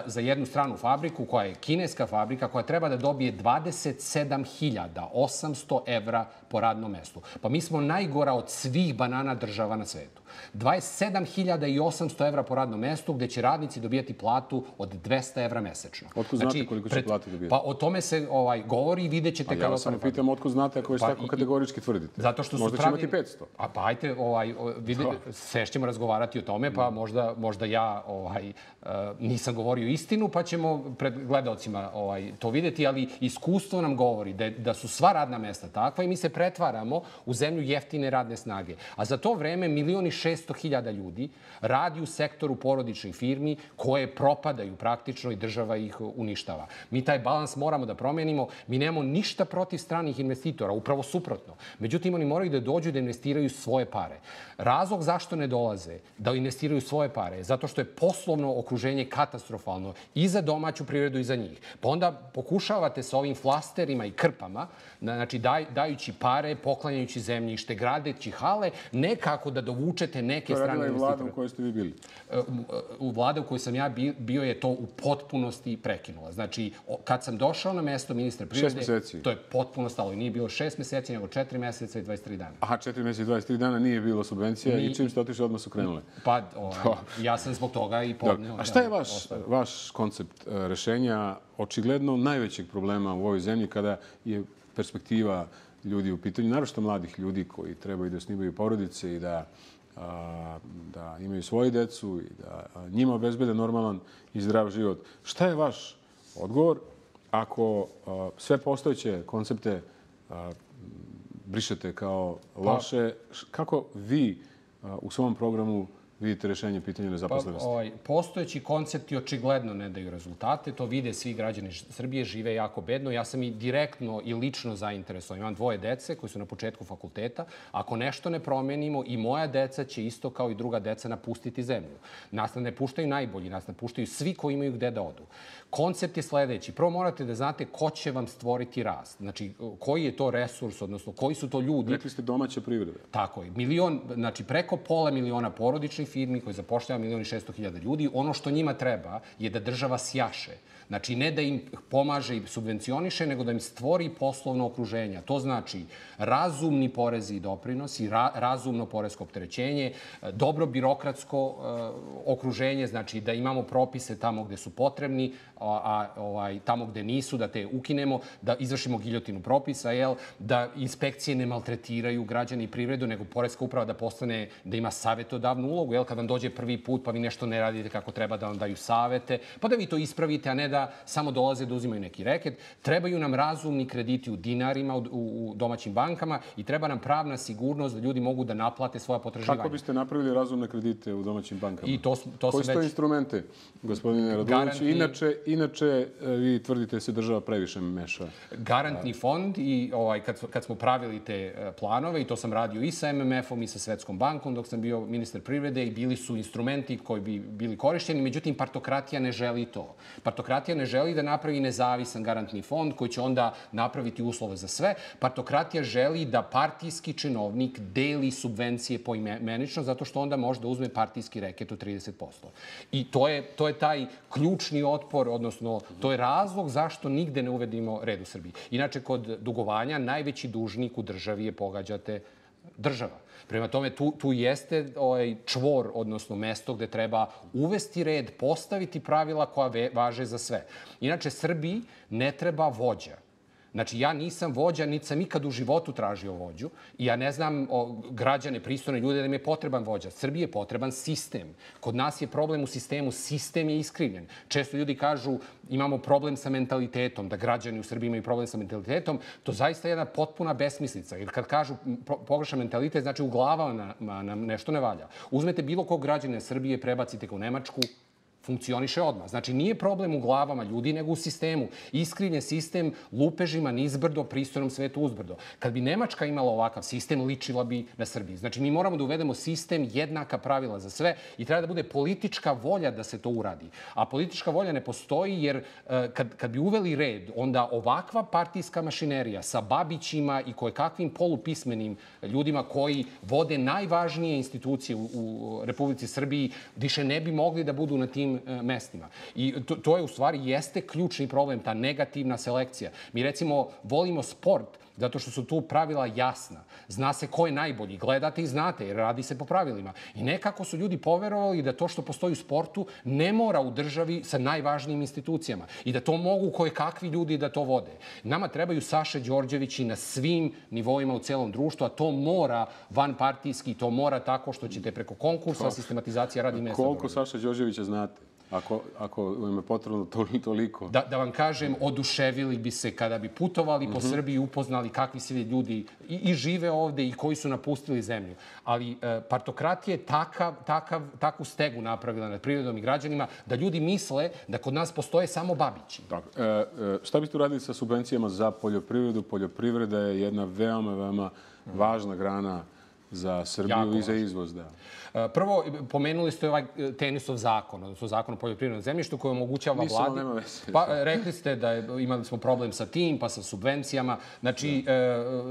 za jednu stranu fabriku, koja je kineska fabrika, koja treba da dobije 27.800 evra po radnom mestu. Pa mi smo najgora od svih banana država na svetu. 27.800 evra po radnom mestu, gde će radnici dobijati platu od 200 evra mesečno. Otko znate koliko će platu dobijati? Pa o tome se govori i vidjet ćete kako... Ja vas samo pitam, otko znate ako već tako kategorički tvrdite? Zato što možda će imati 500. Pa ajte, sve ćemo razgovarati o tome, pa možda ja nisam govorio istinu, pa ćemo pred gledaocima to vidjeti, ali iskustvo nam govori da su sva radna mesta takva i mi se pretvaramo u zemlju jeftine radne snage. A za to vreme 1.600.000 ljudi radi u sektoru porodičnih firmi koje propadaju praktično i država ih uništava. Mi taj balans moramo da promenimo. Mi nemamo ništa protiv stranih investitora, upravo suprotno. Međutim, oni moraju da dođu da investiraju svoje pare. Razlog zašto ne dolaze da investiraju svoje pare, zato što je poslovno okruženje katastrofalno i za domaću privredu i za njih. Pa onda pokušavate sa ovim flasterima i krpama, znači dajući pare, poklanjajući zemljište, gradeći hale, nekako da dovučete neke strane investitore. To je radila i vlada u kojoj ste vi bili? U vlada u kojoj sam ja bio je to u potpunosti prekinula. Znači, kad sam došao na mesto ministra privrede, 6 meseci? To je potpuno stalo. I nije bilo 6 meseci, nego 4 meseca i 23 dana. Aha, 4 meseca i 23 dana nije bilo subvencija i čim ste otišli, odmah su krenule? Pa, ja sam zbog toga i podneo. A šta je vaš koncept rešenja očigledno najvećeg problema u ovoj zemlji kada je perspektiva ljudi u pitanju, naročito mladih ljudi koji trebaju da osnivaju porodice i da imaju svoju decu i da njima obezbede normalan i zdrav život. Šta je vaš odgovor ako sve postojeće koncepte brišete kao loše? Kako vi u svom programu vidite rešenje pitanja nezaposlenosti? Postojeći koncepti očigledno ne daju rezultate. To vide svi građani Srbije, žive jako bedno. Ja sam i direktno i lično zainteresovan. Imam 2 dece koji su na početku fakulteta. Ako nešto ne promenimo, i moja deca će isto kao i druga deca napustiti zemlju. Nas ne puštaju najbolji, nas napuštaju svi koji imaju gde da odu. Koncept je sledeći. Prvo morate da znate ko će vam stvoriti rast. Znači, koji je to resurs, odnosno koji su to ljudi. Rekli ste domaća privreda. Tako je. Znači, preko 500.000 porodičnih firmi koji zapošljava 1.600.000 ljudi. Ono što njima treba je da država sjaše. Znači, ne da im pomaže i subvencioniše, nego da im stvori poslovno okruženje. To znači razumni porezi i doprinosi, razumno poresko opterećenje, dobro birokratsko okruženje, znači da imamo propise tamo gde su potrebni, a tamo gde nisu, da te ukinemo, da izvršimo giljotinu propisa, da inspekcije ne maltretiraju građani i privredu, nego poreska uprava da ima savjetodavnu ulogu, kad vam dođe prvi put pa vi nešto ne radite kako treba, da vam daju savete, pa da vi to ispravite, a ne da samo dolaze da uzimaju neki reket. Trebaju nam razumni krediti u dinarima, u domaćim bankama i treba nam pravna sigurnost da ljudi mogu da naplate svoja potraživanja. Kako biste napravili razumne kredite u domaćim bankama? Koji su to instrumente, gospodine Radulović? Inače, vi tvrdite da se država previše meša. Garantni fond i kad smo pravili te planove, i to sam radio i sa MMF-om i sa Svetskom bankom dok sam bio ministar privrede, i bili su instrumenti koji bi bili korišćeni, međutim, partokratija ne želi to. Partokratija ne želi da napravi nezavisan garantni fond koji će onda napraviti uslove za sve. Partokratija želi da partijski činovnik deli subvencije poimenično, zato što onda može da uzme partijski reket od 30%. I to je taj ključni otpor, odnosno to je razlog zašto nigde ne uvedimo red u Srbiji. Inače, kod dugovanja najveći dužnik u državi je, pogađate, država. Prema tome, tu jeste čvor, odnosno mesto gde treba uvesti red, postaviti pravila koja važe za sve. Inače, Srbiji ne treba vođa. Znači, ja nisam vođa, niti sam ikad u životu tražio vođu i ja ne znam građane, pristojne ljude da im je potreban vođa. Srbiji je potreban sistem. Kod nas je problem u sistemu, sistem je iskrivljen. Često ljudi kažu imamo problem sa mentalitetom, da građani u Srbiji imaju problem sa mentalitetom. To zaista je jedna potpuna besmislica. Jer kad kažu pogrešan mentalitet, znači u glavama nam nešto ne valja. Uzmete bilo kog građana Srbije, prebacite ga u Nemačku, funkcioniše odmah. Znači, nije problem u glavama ljudi, nego u sistemu. Iskrivljen sistem lupežima nizbrdo, pristojnom svetu uzbrdo. Kad bi Nemačka imala ovakav sistem, ličila bi na Srbiji. Znači, mi moramo da uvedemo sistem, jednaka pravila za sve i treba da bude politička volja da se to uradi. A politička volja ne postoji jer kad bi uveli red, onda ovakva partijska mašinerija sa Babićima i kojekakvim polupismenim ljudima koji vode najvažnije institucije u Republici Srbiji više ne bi mogli da budu na tim mestima. I to je u stvari jeste ključni problem, ta negativna selekcija. Mi recimo volimo sport zato što su tu pravila jasna. Zna se ko je najbolji. Gledate i znate jer radi se po pravilima. I nekako su ljudi poverovali da to što postoji u sportu ne mora u državi sa najvažnijim institucijama. I da to mogu kojekakvi ljudi da to vode. Nama trebaju Saše Đorđevići na svim nivoima u celom društvu, a to mora vanpartijski, to mora tako što ćete preko konkursa, sistematizacija radi mesta. Koliko Saša Đorđevića znate? Ako im je potrebno toliko. Da vam kažem, oduševili bi se kada bi putovali po Srbiji i upoznali kakvi svi ljudi i žive ovde i koji su napustili zemlju. Ali partokratija je takvu stegu napravila nad prirodom i građanima da ljudi misle da kod nas postoje samo Babići. Šta biste uradili sa subvencijama za poljoprivredu? Poljoprivreda je jedna veoma važna grana za Srbiju i za izvoz, da. Prvo, pomenuli ste ovaj Tenisov zakon, odnosno zakon o poljoprivrednom zemljištu koji omogućava vladi. Nema veze. Pa rekli ste da imali smo problem sa tim, pa sa subvencijama. Znači,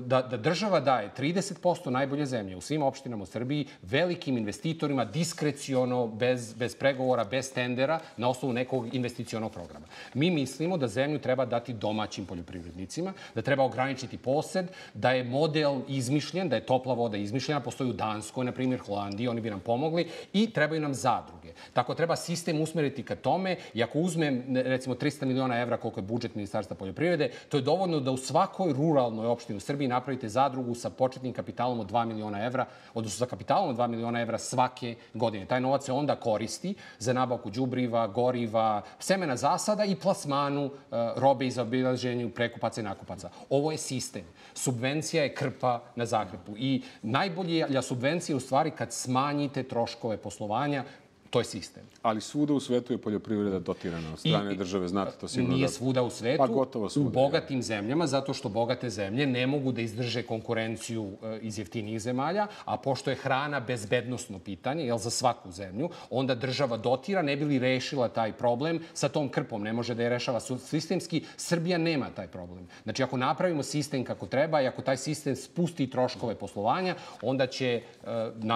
da država daje 30% najbolje zemlje u svim opštinama u Srbiji velikim investitorima diskreciono, bez pregovora, bez tendera, na osnovu nekog investicionog programa. Mi mislimo da zemlju treba dati domaćim poljoprivrednicima, da treba ograničiti posed, da je model izmišljen, da je topla voda izmišljena, postoji u Danskoj, na primjer Holandiji, oni bi nam pomogli i trebaju nam zadruge. Tako treba sistem usmeriti ka tome i ako uzmem recimo 300 miliona evra koliko je budžet Ministarstva poljoprivrede, to je dovoljno da u svakoj ruralnoj opštini u Srbiji napravite zadrugu sa početnim kapitalom od 2 miliona evra, odnosno sa kapitalom od 2 miliona evra svake godine. Taj novac se onda koristi za nabavku đubriva, goriva, semena zasada i plasmanu robe i zaobilaženju prekupaca i nakupaca. Ovo je sistem. Subvencija je krpa na zakrpu i najbolja subvencija je u stvari kad smanjite troškove poslovanja, to je sistem. Ali svuda u svetu je poljoprivreda dotirana od strane države, znate to sigurno. Nije svuda u svetu, pa gotovo svuda, u bogatim zemljama, zato što bogate zemlje ne mogu da izdrže konkurenciju iz jeftinijih zemalja, a pošto je hrana bezbednosno pitanje, za svaku zemlju, onda država dotira, ne bi li rešila taj problem sa tom krpom. Ne može da je rešava sistemski. Srbija nema taj problem. Znači, ako napravimo sistem kako treba i ako taj sistem spusti troškove poslovanja, onda će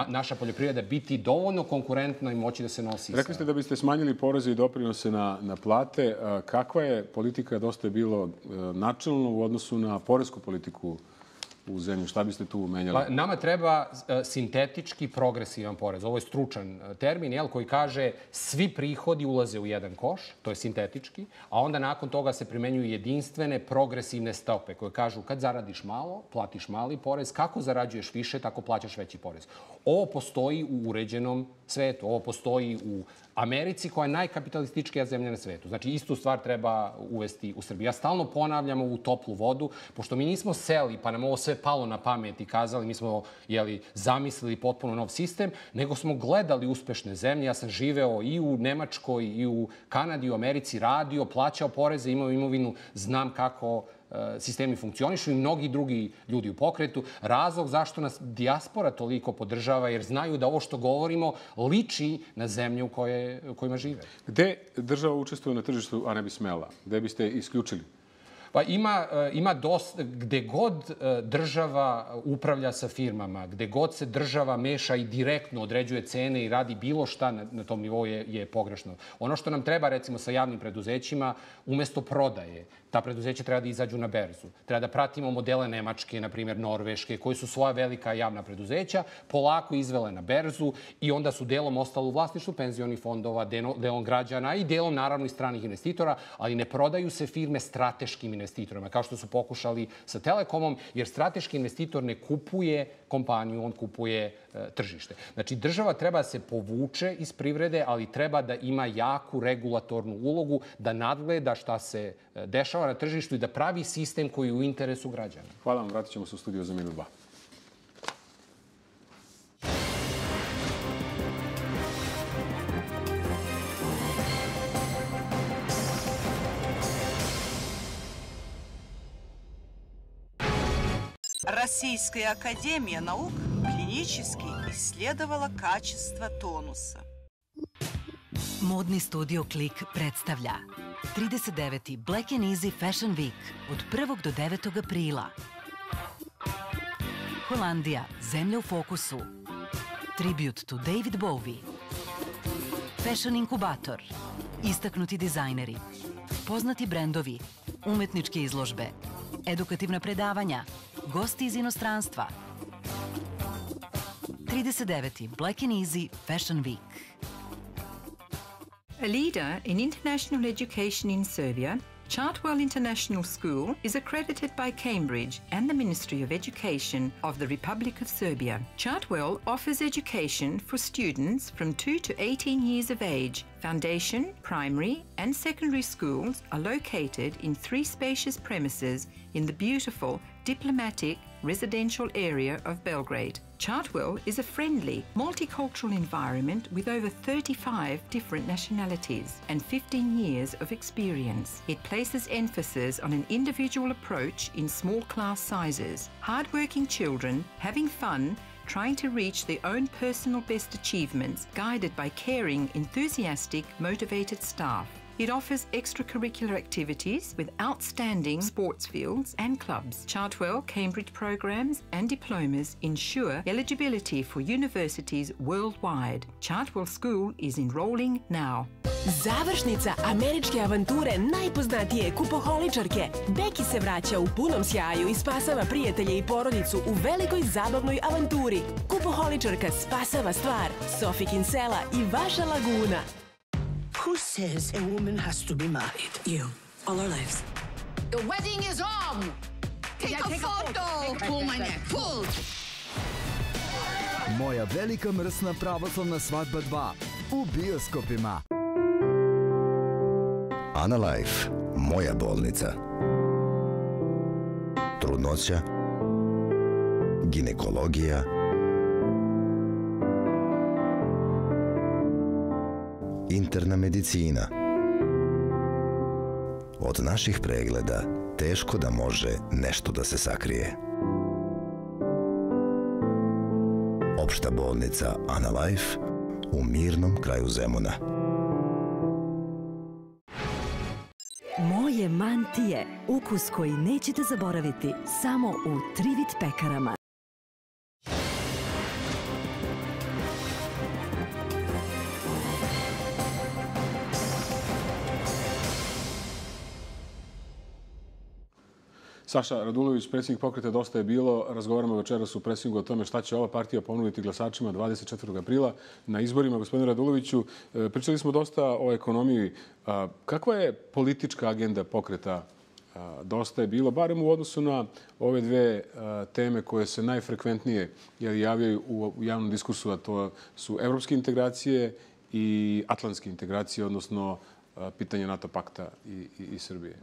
naša poljoprivreda biti dovoljno konkurentna i moći da se nosi. Rekli ste da biste smanjili poreze i doprinose na plate. Kakva je politika, dosta je bilo načelno u odnosu na poresku politiku u zemlji? Šta biste tu menjali? Nama treba sintetički progresivan porez. Ovo je stručan termin koji kaže svi prihodi ulaze u jedan koš, to je sintetički, a onda nakon toga se primenjuju jedinstvene progresivne stope koje kažu kad zaradiš malo, platiš mali porez, kako zarađuješ više, tako plaćaš veći porez. Ovo postoji u uređenom svetu, ovo postoji u Americi koja je najkapitalističkija zemlja na svetu. Znači, istu stvar treba uvesti u Srbiji. Ja stalno ponavljam ovu toplu vodu, pošto mi nismo seli, pa nam ovo sve palo na pamet i kazali, mi smo zamislili potpuno nov sistem, nego smo gledali uspešne zemlje. Ja sam živeo i u Nemačkoj, i u Kanadi, i u Americi, radio, plaćao poreze, imao imovinu, znam kako sistemi funkcionišu i mnogi drugi ljudi u pokretu. Razlog zašto nas dijaspora toliko podržava, jer znaju da ovo što govorimo liči na zemlje u kojima žive. Gde država učestvuje na tržištu, a ne bi smela? Gde biste isključili? Pa ima dosta, gde god država upravlja sa firmama, gde god se država meša i direktno određuje cene i radi bilo šta na tom nivou je pogrešno. Ono što nam treba, recimo, sa javnim preduzećima, umesto prodaje, ta preduzeća treba da izađu na berzu. Treba da pratimo modele Nemačke, na primjer Norveške, koji su svoja velika javna preduzeća polako izvele na berzu i onda su delom ostalo u vlasništvu penzionih fondova, delom građana i delom, naravno, i stranih investitora, ali ne prodaju se firme strateškim investitorima, kao što su pokušali sa Telekomom, jer strateški investitor ne kupuje kompaniju, on kupuje tržište. Znači, država treba da se povuče iz privrede, ali treba da ima jaku regulatornu ulogu, da nadgleda šta se dešava na tržištu i da pravi sistem koji je u interesu građana. Hvala vam, vratit ćemo se u studio za minut 2. Российская академия наук клинически исследовала качество тонуса. Modni studio Klik predstavlja 39. Black & Easy Fashion Week od 1. do 9. aprila. Holandija, zemlja u fokusu. Tribute to David Bowie. Fashion inkubator. Istaknuti dizajneri. Poznati brendovi. Umetničke izložbe. Edukativna predavanja. Gosti iz inostranstva. 39. Black & Easy Fashion Week. A leader in international education in Serbia, Chartwell International School is accredited by Cambridge and the Ministry of Education of the Republic of Serbia. Chartwell offers education for students from 2 to 18 years of age. Foundation, primary and secondary schools are located in 3 spacious premises in the beautiful, diplomatic, residential area of Belgrade. Chartwell is a friendly, multicultural environment with over 35 different nationalities and 15 years of experience. It places emphasis on an individual approach in small class sizes, hardworking children having fun, trying to reach their own personal best achievements, guided by caring, enthusiastic, motivated staff. It offers extracurricular activities with outstanding sports fields and clubs. Chartwell Cambridge programs and diplomas ensure eligibility for universities worldwide. Chartwell School is enrolling now. Završnica američke avanture najpoznatije kupoholičarke. Becky se vraća u punom sjaju i spasava prijatelje i porodicu u velikoj zabavnoj avanturi. Kupoholičarka spasava stvar, Sophie Kinsella i vaša laguna. Who says a woman has to be married? You. All our lives. The wedding is on! Take a photo! Pull my neck. Pull! Moja velika mrsna pravoslavna svadba 2 u bioskopima. Analife, moja bolnica. Trudnoća, ginekologija, interna medicina. Od naših pregleda teško da može nešto da se sakrije. Opšta bolnica Analife u mirnom kraju Zemuna. Moje mantije. Ukus koji nećete zaboraviti samo u Trivit pekarama. Saša Radulović, predsjednik pokreta Dosta je bilo. Razgovaramo večeras u presingu o tome šta će ova partija ponuditi glasačima 24. aprila na izborima. Gospodine Raduloviću, pričali smo dosta o ekonomiji. Kakva je politička agenda pokreta Dosta je bilo, barem u odnosu na ove dve teme koje se najfrekventnije javljaju u javnom diskursu, a to su evropske integracije i atlantske integracije, odnosno pitanje NATO pakta i Srbije?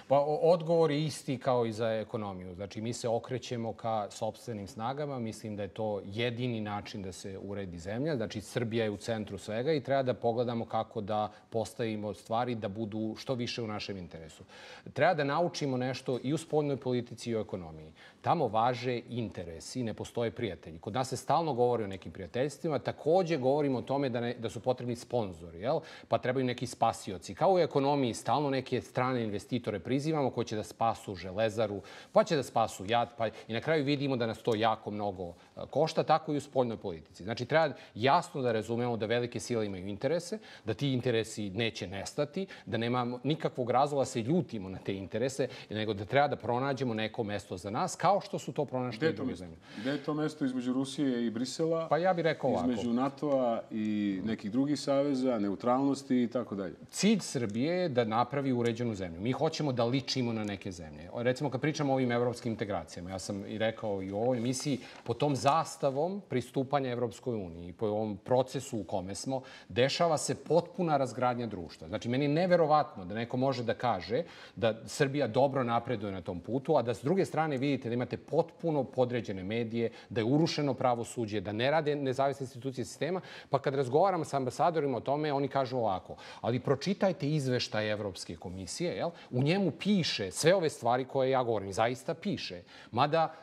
Pa odgovor je isti kao i za ekonomiju. Znači, mi se okrećemo ka sopstvenim snagama. Mislim da je to jedini način da se uredi zemlja. Znači, Srbija je u centru svega i treba da pogledamo kako da postavimo stvari da budu što više u našem interesu. Treba da naučimo nešto i u spoljnoj politici i u ekonomiji. Tamo važe interesi, ne postoje prijatelji. Kod nas se stalno govori o nekim prijateljstvima. Takođe govorimo o tome da su potrebni sponzori, pa trebaju neki spasioci. Kao u ekonomiji, stalno neke strane investitore prizivamo koji će da spasu Železaru, pa će da spasu JAT, pa i na kraju vidimo da nas to jako mnogo košta, tako i u spoljnoj politici. Znači, treba jasno da razumemo da velike sile imaju interese, da ti interesi neće nestati, da nema nikakvog razloga da se ljutimo na te interese, nego da treba da pronađemo neko mesto za nas, kao što su to pronašli i druge zemlje. Gde je to mesto između Rusije i Brisela? Pa ja bih rekao ovako. Između NATO-a i nekih drugih saveza, neutralnosti i tako dalje. Cilj Srbije je da napravi uređenu zemlju. Mi hoćemo da ličimo na neke zemlje. Recimo, kad pričamo o ovim evropskim integracijama, ja sam i rekao i u ovoj emisiji, po tom zastavom pristupanja Evropskoj uniji, po ovom procesu u kome smo, dešava se potpuna razgradnja društva. Znači, meni je neverovatno da neko može da kaže da Srbija dobro napreduje na tom putu, a da s druge strane vidite da imate potpuno podređene medije, da je urušeno pravosuđe, da ne rade nezavisne institucije sistema, pa kad razgovaramo sa ambasadorima o tome, oni kažu ovako, ali pročitajte izveštaj Evropske komisije, u njemu piše sve ove stvari koje ja govorim, zaista piše. Mada,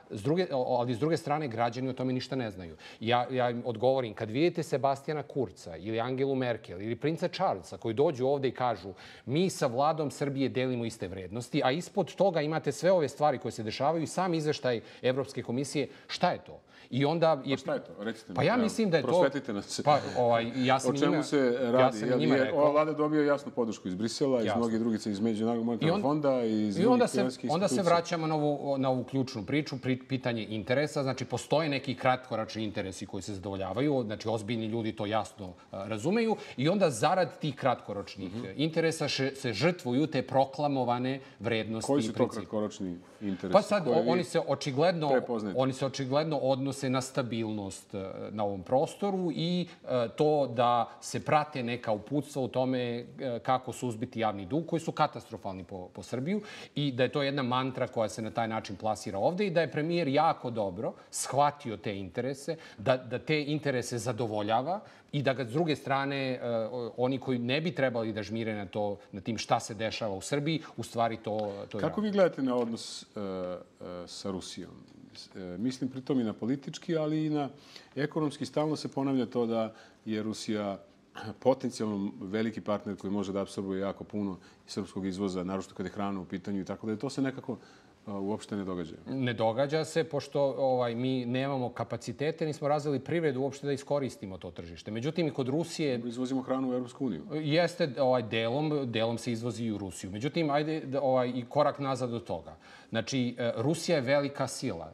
ali s druge strane, građani o tome ništa ne znaju. Ja im odgovorim, kad vidite Sebastijana Kurca ili Angelu Merkel ili princa Charlesa koji dođu ovde i kažu mi sa vladom Srbije delimo iste vrednosti, a ispod toga imate sve ove stvari koje se dešavaju i sam izveštaj Evropske komisije, šta je to? I onda je... Pa šta je to? Recite mi. Pa ja mislim da je to... Prosvetite nas. Pa, ja sam o čemu se radi? Ja sam njima rekao... Ova vlada dobio jasnu podršku iz Brisela, iz mnogih drugih, iz Međunarodnog monetarnog fonda i iz drugih finansijskih institucija. Onda se vraćamo na ovu ključnu priču, pitanje interesa. Znači, postoje neki kratkoračni interesi koji se zadovoljavaju, znači ozbiljni ljudi to jasno razumeju i onda zarad tih kratkoročnih interesa se žrtvuju te proklamovane vrednosti i principe. Koji su to kratkoročni interesi? Pa sad, oni se očigledno odnose na stabilnost na ovom prostoru i to da se prate neka uputstva u tome kako suzbiti javni dug, koji su katastrofalni po Srbiju i da je to jedna mantra koja se na taj način plasira ovde i da je premijer jako dobro shvatio te interese, da te interese zadovoljava i da ga s druge strane oni koji ne bi trebali da žmire na tim šta se dešava u Srbiji, u stvari to Kako vi gledate na odnos sa Rusijom? Mislim pritom i na politički, ali i na ekonomski. Stalno se ponavlja to da je Rusija potencijalno veliki partner koji može da apsorbuje jako puno srpskog izvoza, naročito kada je hrana u pitanju i tako da to se nekako uopšte ne događa. Ne događa se, pošto mi nemamo kapacitete, nismo razvili privredu uopšte da iskoristimo to tržište. Međutim, i kod Rusije... Izvozimo hranu u Evropsku uniju. Jeste, delom se izvozi i u Rusiju. Međutim, ajde i korak nazad od toga. Znači, Rusija je velika sila.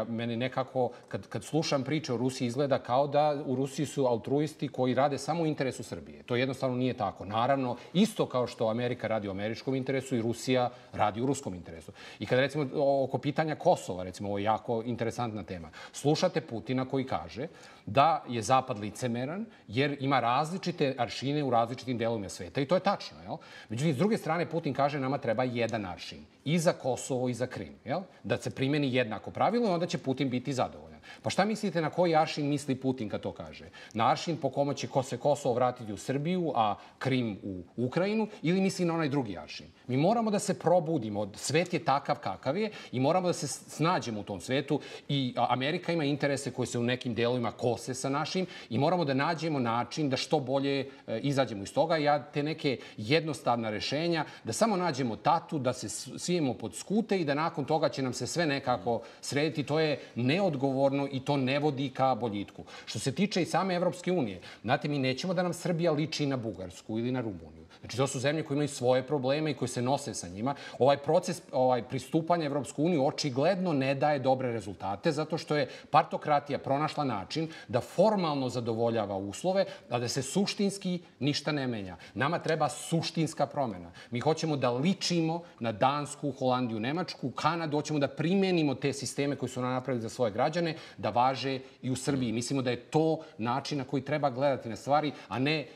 Mene nekako, kad slušam priče o Rusiji, izgleda kao da u Rusiji su altruisti koji rade samo u interesu Srbije. To jednostavno nije tako. Naravno, isto kao što Amerika radi u američkom interesu i Rusija radi u ruskom interesu. I kada recimo oko pitanja Kosova, recimo, ovo je jako interesantna tema, slušate Putina koji kaže da je Zapad licemeran jer ima različite aršine u različitim delovima sveta i to je tačno, jel? Međutim, s druge strane, Putin kaže nama treba jedan aršin i za Kosovo i za Krim, jel? Da se primeni jednako pravilo i onda će Putin biti zadovoljan. Pa šta mislite na koji aršin misli Putin kad to kaže? Na aršin po kome će se Kosovo vratiti u Srbiju, a Krim u Ukrajinu, ili misli na onaj drugi aršin? Mi moramo da se probudimo. Svet je takav kakav je i moramo da se snađemo u tom svetu i Amerika ima interese koje se u nekim delovima kose sa našim i moramo da nađemo način da što bolje izađemo iz toga. Ja te neke jednostavna rešenja, da samo nađemo tatu, da se svijemo pod skute i da nakon toga će nam se sve nekako srediti. To je neodgovorno i to ne vodi ka boljitku. Što se tiče i same Evropske unije, znate, mi nećemo da nam Srbija liči na Bugarsku ili na Rumuniju. Znači, to su zemlje koje imaju svoje probleme i koje se nose sa njima. Ovaj proces pristupanja Evropsku uniju očigledno ne daje dobre rezultate zato što je partokratija pronašla način da formalno zadovoljava uslove, a da se suštinski ništa ne menja. Nama treba suštinska promena. Mi hoćemo da ličimo na Dansku, Holandiju, Nemačku, Kanadu, hoćemo da primenimo te sisteme koje su nam napravili za svoje građane, da važe i u Srbiji. Mislimo da je to način na koji treba gledati na stvari, a ne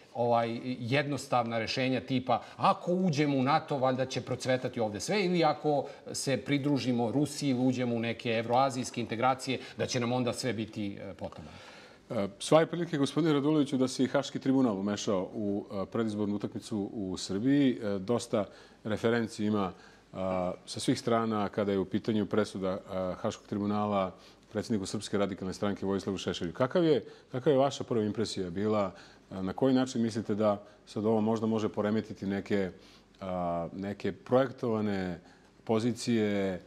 jednostavna rešenja tipa ako uđemo u NATO, valjda će procvetati ovde sve, ili ako se pridružimo Rusiji ili uđemo u neke evroazijske integracije, da će nam onda sve biti potrebno. Sva je prilike, gospodine Raduloviću, da se i Haški tribunal umešao u predizbornu utakmicu u Srbiji. Dosta referenci ima sa svih strana kada je u pitanju presuda Haškog tribunala predsjedniku Srpske radikalne stranke Vojislavu Šešelju. Kakva je vaša prva impresija bila? Na koji način mislite da sad ovo možda može poremetiti neke projektovane pozicije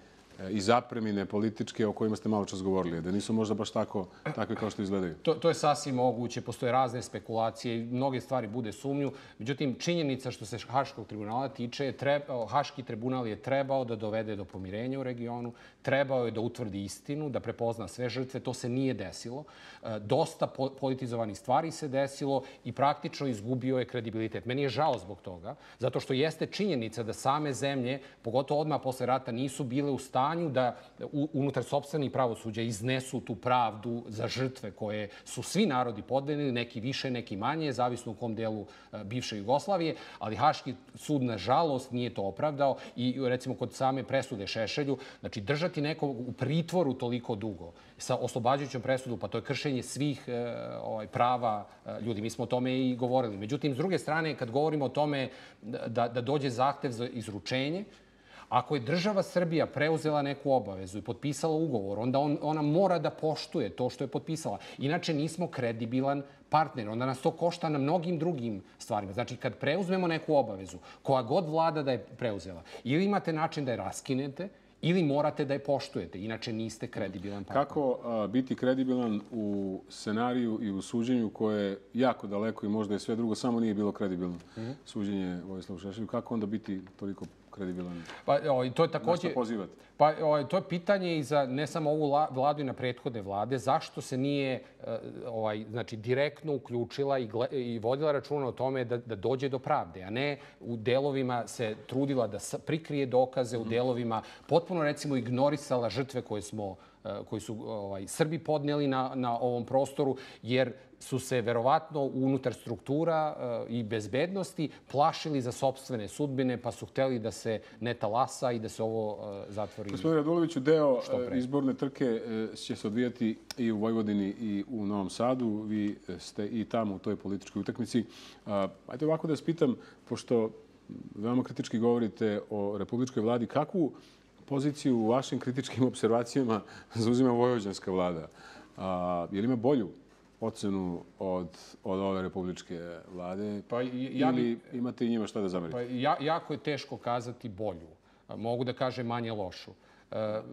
i zapremine političke o kojima ste malo čas govorili, da nisu možda baš takve kao što izgledaju? To je sasvim moguće, postoje razne spekulacije i mnoge stvari bude sumnju. Međutim, činjenica što se Haškog tribunala tiče, Haški tribunal je trebao da dovede do pomirenja u regionu, trebao je da utvrdi istinu, da prepozna sve žrtve. To se nije desilo. Dosta politizovanih stvari se desilo i praktično izgubio je kredibilitet. Meni je žao zbog toga, zato što jeste činjenica da same zemlje, pogotovo odmah posle rata, nisu bile u stanju da unutar sopstvenih pravosuđa iznesu tu pravdu za žrtve koje su svi narodi podneli, neki više, neki manje, zavisno u kom delu bivše Jugoslavije, ali Haški sud, nažalost, nije to opravdao i, recimo, kod same presude Šešelju, znači, držati nekog u pritvoru toliko dugo sa oslobađajućom presudom, pa to je kršenje svih prava ljudi. Mi smo o tome i govorili. Međutim, s druge strane, kad govorimo o tome da dođe zahtev za izručenje, ako je država Srbija preuzela neku obavezu i potpisala ugovor, onda ona mora da poštuje to što je potpisala. Inače, nismo kredibilan partner. Onda nas to košta na mnogim drugim stvarima. Znači, kad preuzmemo neku obavezu, koja god vlada da je preuzela, ili imate način da je raskinete, ili morate da je poštujete. Inače, niste kredibilan partner. Kako biti kredibilan u scenariju i u suđenju koje je jako daleko i možda je sve drugo, samo nije bilo kredibilno suđenje Vojislavu Šešelju? Kako onda biti toliko kredibilan? To je takođe, na što pozivate? To je pitanje i za ne samo ovu vladu i na prethodne vlade. Zašto se nije direktno uključila i vodila računa o tome da dođe do pravde, a ne u delovima se trudila da prikrije dokaze, u delovima potpuno, recimo, ignorisala žrtve koji su Srbi podneli na ovom prostoru, jer su se verovatno unutar struktura i bezbednosti plašili za sopstvene sudbine, pa su hteli da se ne talasa i da se ovo zatvori. Gospodine Raduloviću, deo izborne trke će se odvijati i u Vojvodini i u Novom Sadu. Vi ste i tamo u toj političkoj utakmici. Ajde ovako da vas pitam, pošto veoma kritički govorite o republičkoj vladi, kakvu poziciju u vašim kritičkim observacijama zauzima vojvođanska vlada? Je li ima bolju ocenu od ove republičke vlade ili imate i njima šta da zamerite? Jako je teško kazati bolju. Mogu da kažem manje lošu.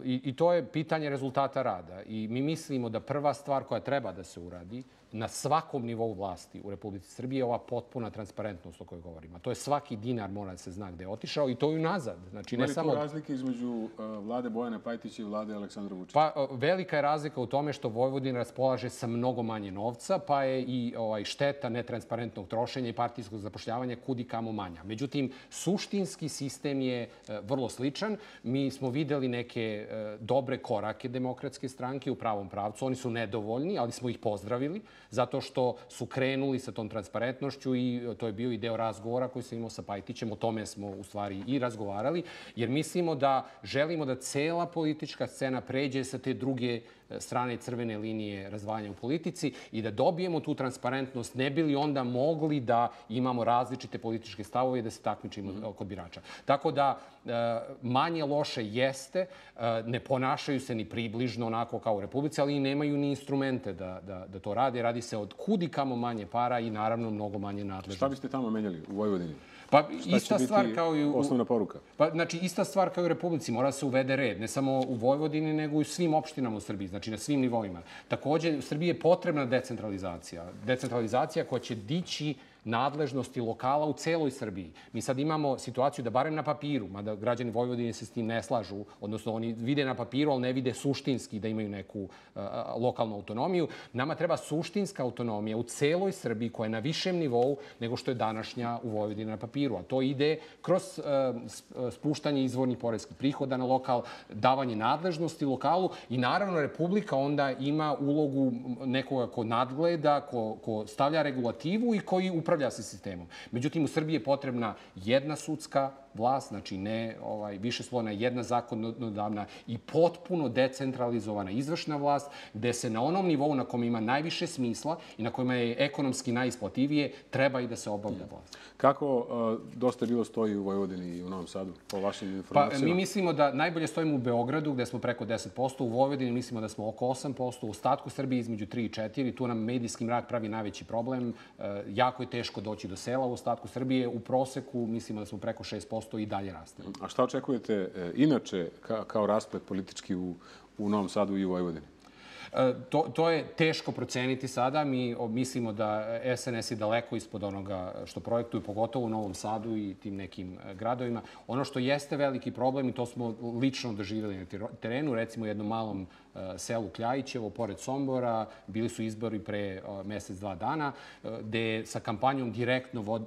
I to je pitanje rezultata rada. I mi mislimo da prva stvar koja treba da se uradi na svakom nivou vlasti u Republici Srbije je ova potpuna transparentnost o kojoj govorimo. To je svaki dinar mora da se zna gde je otišao i to i unazad. Znači, ne samo... Ima li tu razlike između vlade Bojana Pajtića i vlade Aleksandra Vučića? Pa velika je razlika u tome što Vojvodina raspolaže sa mnogo manje novca, pa je i šteta netransparentnog trošenja i partijskog zapošljavanja kudikamo manja. Međutim, suštinski sistem je vrlo sličan. Mi smo videli neke dobre korake Demokratske stranke u pravom pravcu. Oni su nedovoljni, ali smo ih pozdravili, zato što su krenuli sa tom transparentnošću i to je bio i deo razgovora koji sam imao sa Pajtićem. O tome smo u stvari i razgovarali, jer mislimo da želimo da cela politička scena pređe sa te druge strane crvene linije razdvajanja u politici i da dobijemo tu transparentnost, ne bi li onda mogli da imamo različite političke stavove i da se takmičimo kod birača. Tako da manje loše jeste, ne ponašaju se ni približno onako kao u Republici, ali i nemaju ni instrumente da to rade. Radi se od kudikamo manje para i naravno mnogo manje nadležnosti. Šta biste tamo menjali u Vojvodini? Pa ista stvar kao i osnovna poruka. Pa znači ista stvar kao i u Republici, mora se uvede red, ne samo u Vojvodini, nego i u svim opštinama u Srbiji, znači na svim nivoima. Takođe, u Srbiji je potrebna decentralizacija. Decentralizacija koja će dići nadležnosti lokala u celoj Srbiji. Mi sad imamo situaciju da barem na papiru, mada građani Vojvodine se s tim ne slažu, odnosno oni vide na papiru, ali ne vide suštinski da imaju neku lokalnu autonomiju. Nama treba suštinska autonomija u celoj Srbiji koja je na višem nivou nego što je današnja u Vojvodini na papiru. A to ide kroz spuštanje izvornih poreskih prihoda na lokal, davanje nadležnosti lokalu i naravno Republika onda ima ulogu nekoga ko nadgleda, ko stavlja regulativu i koji upravlja upravlja se sistemom. Međutim, u Srbiji je potrebna jedna sudska vlast, znači ne višeslojna, jedna zakonodavna i potpuno decentralizovana izvršna vlast, gde se na onom nivou na kom ima najviše smisla i na kojima je ekonomski najisplativije, treba i da se obavlja vlast. Kako dosta bilo stoji u Vojvodini i u Novom Sadu, po vašim informacijama? Pa, mi mislimo da najbolje stojimo u Beogradu, gde smo preko 10%, u Vojvodini mislimo da smo oko 8%, u ostatku Srbije između 3 i 4%, tu nam medijski mrak pravi najveći problem. Jako je teško doći do sela u ostatku Srbije. U proseku mislimo da smo preko 6% i dalje rastemo. A šta očekujete inače kao rasplet politički u Novom Sadu i u Vojvodini? To je teško proceniti sada. Mi mislimo da SNS je daleko ispod onoga što projektuju, pogotovo u Novom Sadu i tim nekim gradovima. Ono što jeste veliki problem, i to smo lično doživjeli na terenu, recimo u jednom malom selu Kljajićevo, pored Sombora, bili su izbori pre mesec, 2 dana, gde je sa kampanjom direktno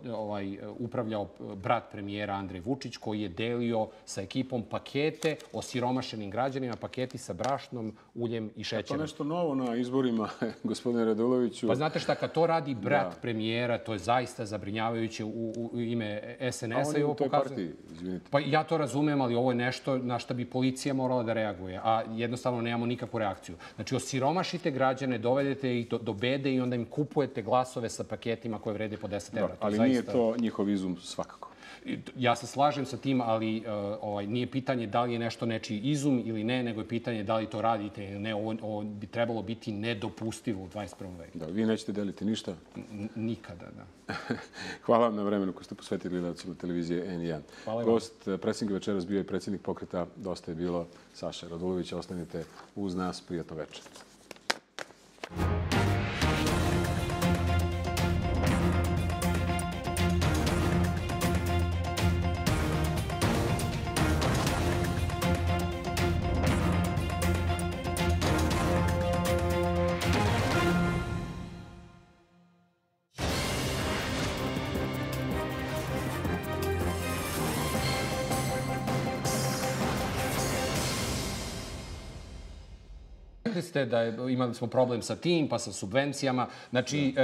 upravljao brat premijera Andrej Vučić, koji je delio sa ekipom pakete osiromašenim građanima, paketi sa brašnom, uljem i šećerom. To nešto novo na izborima, gospodine Raduloviću. Pa znate šta, kad to radi brat premijera, to je zaista zabrinjavajuće u ime SNS-a. A on je u toj partiji, izvinite. Pa ja to razumem, ali ovo je nešto na što bi policija morala da reaguje, a jednostavno nemamo nikakvu reakciju. Znači, osiromašite građane, dovedete ih do bede i onda im kupujete glasove sa paketima koje vrede po 10 evra. Ali nije to njihov izum svakako. Ja se slažem sa tim, ali nije pitanje da li je nešto nečiji izum ili ne, nego je pitanje da li to radite ili ne. Ovo bi trebalo biti nedopustivo u 21. veku. Da, vi nećete deliti ništa? Nikada, da. Hvala vam na vremenu koje ste posvetili gledalcima televizije N1. Gost predsjednika večeras bio je predsjednik pokreta Dosta je bilo, Saša Radulović. Ostanite uz nas. Prijatno večer. Ste da imali smo problem sa tim, pa sa subvencijama. Znači,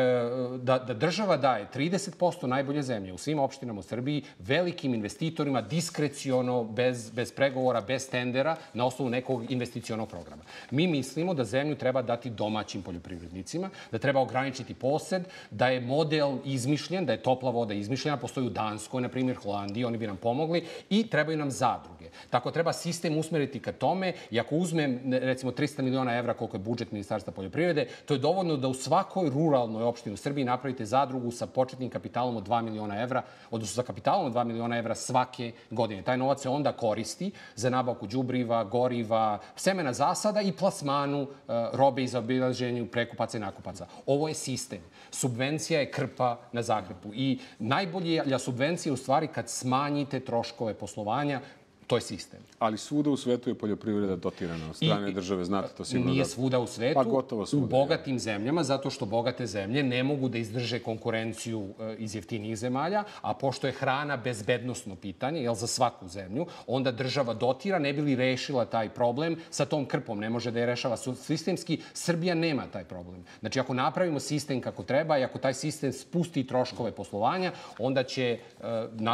da država daje 30% najbolje zemlje u svim opštinama u Srbiji velikim investitorima diskreciono, bez pregovora, bez tendera, na osnovu nekog investicionog programa. Mi mislimo da zemlju treba dati domaćim poljoprivrednicima, da treba ograničiti posed, da je model izmišljen, da je topla voda izmišljena, postoji u Danskoj, na primjer Holandiji, oni bi nam pomogli i trebaju nam zadruge. Tako treba sistem usmeriti ka tome i ako uzmem, recimo, 300 miliona evra koliko je budžet Ministarstva poljoprivrede, to je dovoljno da u svakoj ruralnoj opštini u Srbiji napravite zadrugu sa početnim kapitalom od 2 miliona evra, odnosno sa kapitalom od 2 miliona evra svake godine. Taj novac se onda koristi za nabavku đubriva, goriva, semena zasada i plasmanu robe i za obilaženju prekupaca i nakupaca. Ovo je sistem. Subvencija je krpa na zakrpu i najbolja subvencija je u stvari kad smanjite troškove poslovanja. To je sistem. Ali svuda u svetu je poljoprivreda dotirana od strane države, znate to sigurno. Nije svuda u svetu, pa gotovo svuda, u bogatim zemljama, zato što bogate zemlje ne mogu da izdrže konkurenciju iz jeftinijih zemalja, a pošto je hrana bezbednosno pitanje, jel za svaku zemlju, onda država dotira, ne bi li rešila taj problem sa tom krpom. Ne može da je rešava sistemski. Srbija nema taj problem. Znači, ako napravimo sistem kako treba i ako taj sistem spusti troškove poslovanja, onda će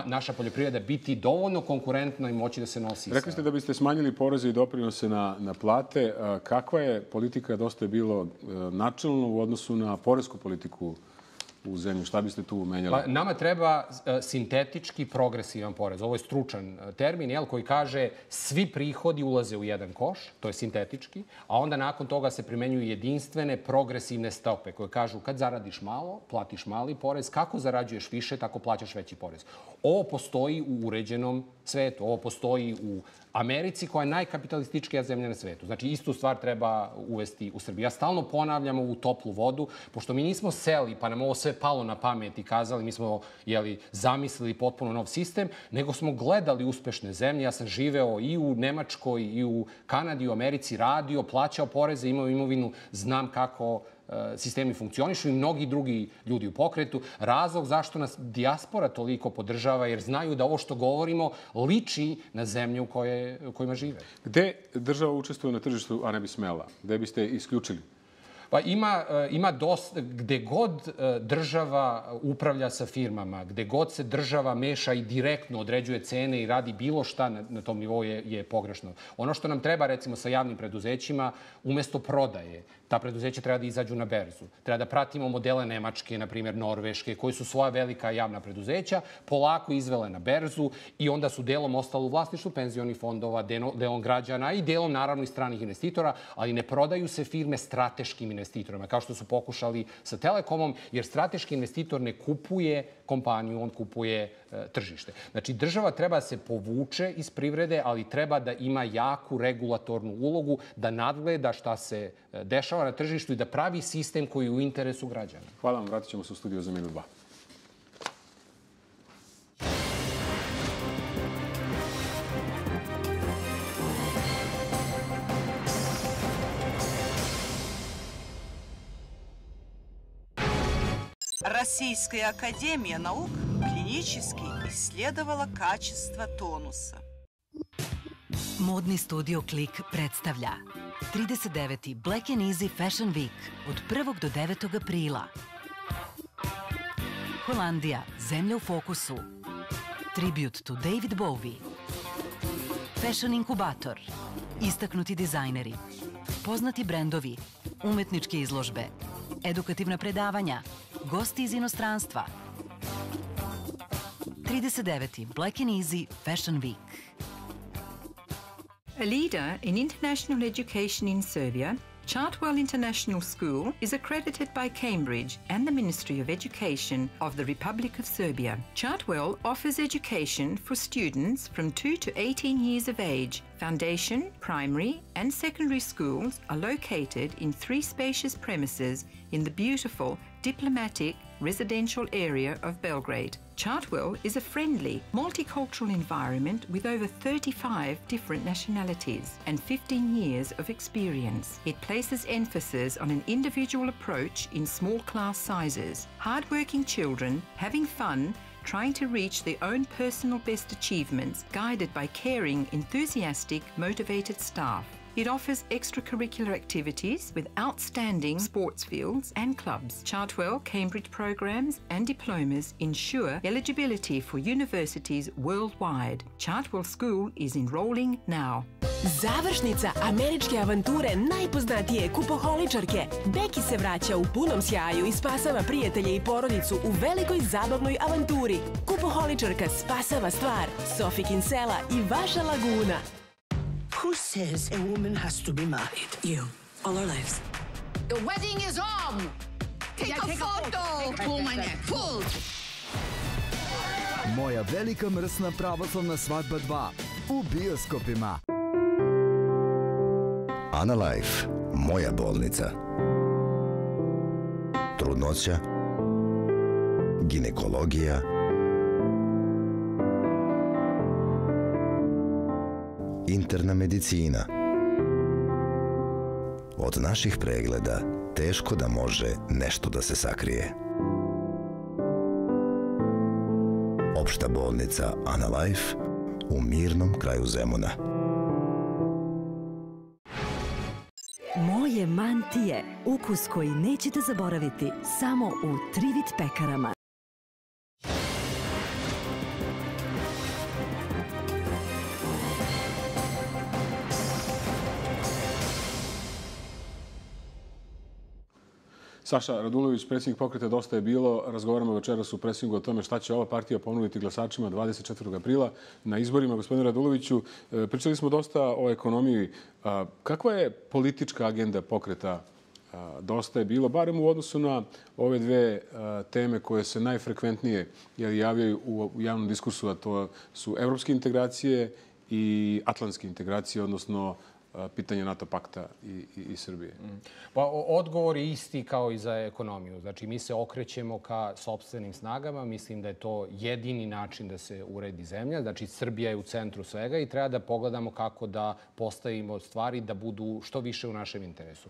naša poljoprivreda biti dovoljno konkurentna i moći da se nosi. Rekli ste da biste smanjili poreze i doprinose na plate. Kakva je politika Dosta je bilo načelno u odnosu na poresku politiku u zemlji? Šta biste tu menjali? Nama treba sintetički progresivan porez. Ovo je stručan termin, koji kaže svi prihodi ulaze u jedan koš, to je sintetički, a onda nakon toga se primenjuju jedinstvene progresivne stope koje kažu kad zaradiš malo, platiš mali porez, kako zarađuješ više, tako plaćaš veći porez. Ovo postoji u uređenom svetu, ovo postoji u Americi, koja je najkapitalističkija zemlja na svetu. Znači, istu stvar treba uvesti u Srbiji. Ja stalno ponavljam ovu toplu vodu, pošto mi nismo seli, pa nam ovo sve palo na pamet i kazali, mi smo zamislili potpuno nov sistem, nego smo gledali uspešne zemlje. Ja sam živeo i u Nemačkoj, i u Kanadi, i u Americi, radio, plaćao poreze, imao imovinu, znam kako sistemi funkcionišu i mnogi drugi ljudi u pokretu. Razlog zašto nas dijaspora toliko podržava, jer znaju da ovo što govorimo liči na zemlju u kojima žive. Gde država učestvuje na tržištu, a ne bi smela? Gde biste isključili? Pa ima dosta, gde god država upravlja sa firmama, gde god se država meša i direktno određuje cene i radi bilo šta na tom nivou je pogrešno. Ono što nam treba, recimo, sa javnim preduzećima, umesto prodaje, ta preduzeća treba da izađu na berzu. Treba da pratimo modele Nemačke, na primjer Norveške, koji su svoja velika javna preduzeća polako izvele na berzu i onda su delom ostalo u vlasništvu penzionih fondova, delom građana i delom, naravno, i stranih investitora, ali ne prodaju se firme strateškim investitorima, kao što su pokušali sa Telekomom, jer strateški investitor ne kupuje kompaniju, on kupuje tržište. Znači, država treba da se povuče iz privrede, ali treba da ima jaku regulatornu ulogu, da nadgleda šta se dešava na tržištu i da pravi sistem koji je u interesu građana. Hvala vam, vratit ćemo se u studio za minut 2. Российская академия наук клинически исследовала качество тонуса. Modni studio Klik predstavlja 39. Black & Easy Fashion Week od 1. do 9. aprila. Holandija, zemlja u fokusu. Tribute to David Bowie. Fashion inkubator. Istaknuti dizajneri. Poznati brendovi. Umetničke izložbe. Edukativna predavanja. Gosti iz inostranstva. 39. Black & Easy Fashion Week. A leader in international education in Serbia, Chartwell International School is accredited by Cambridge and the Ministry of Education of the Republic of Serbia. Chartwell offers education for students from 2 to 18 years of age. Foundation, primary and secondary schools are located in 3 spacious premises in the beautiful, diplomatic, residential area of Belgrade. Chartwell is a friendly, multicultural environment with over 35 different nationalities and 15 years of experience. It places emphasis on an individual approach in small class sizes, hardworking children, having fun, trying to reach their own personal best achievements, guided by caring, enthusiastic, motivated staff. It offers extracurricular activities with outstanding sports fields and clubs. Chartwell, Cambridge programs and diplomas ensure eligibility for universities worldwide. Chartwell School is enrolling now. Završnica američke avanture najpoznatije kupoholičarke. Becky se vraća u punom sjaju i spasava prijatelje i porodicu u velikoj zabavnoj avanturi. Kupoholičarka spasava stvar. Sophie Kinsella i vaša laguna. Who says a woman has to be married? You. All our lives. The wedding is on! Take a photo! Pull my neck, pull! Moja velika mrsna pravoslavna svadba 2 u bioskopima. Analife, moja bolnica. Trudnoća, ginekologija, interna medicina. Od naših pregleda teško da može nešto da se sakrije. Opšta bolnica Analife u mirnom kraju Zemuna. Moje mantije, ukus koji nećete zaboraviti samo u Trivit pekarama. Saša Radulović, predsjednik pokreta Dosta je bilo. Razgovaramo večeras u presingu o tome šta će ova partija ponuditi glasačima 24. aprila na izborima. Gospodine Raduloviću, pričali smo dosta o ekonomiji. Kakva je politička agenda pokreta Dosta je bilo, barem u odnosu na ove dve teme koje se najfrekventnije javljaju u javnom diskursu, a to su evropske integracije i atlantske integracije, odnosno pitanje NATO pakta i Srbije? Pa odgovor je isti kao i za ekonomiju. Znači, mi se okrećemo ka sopstvenim snagama. Mislim da je to jedini način da se uredi zemlja. Znači, Srbija je u centru svega i treba da pogledamo kako da postavimo stvari da budu što više u našem interesu.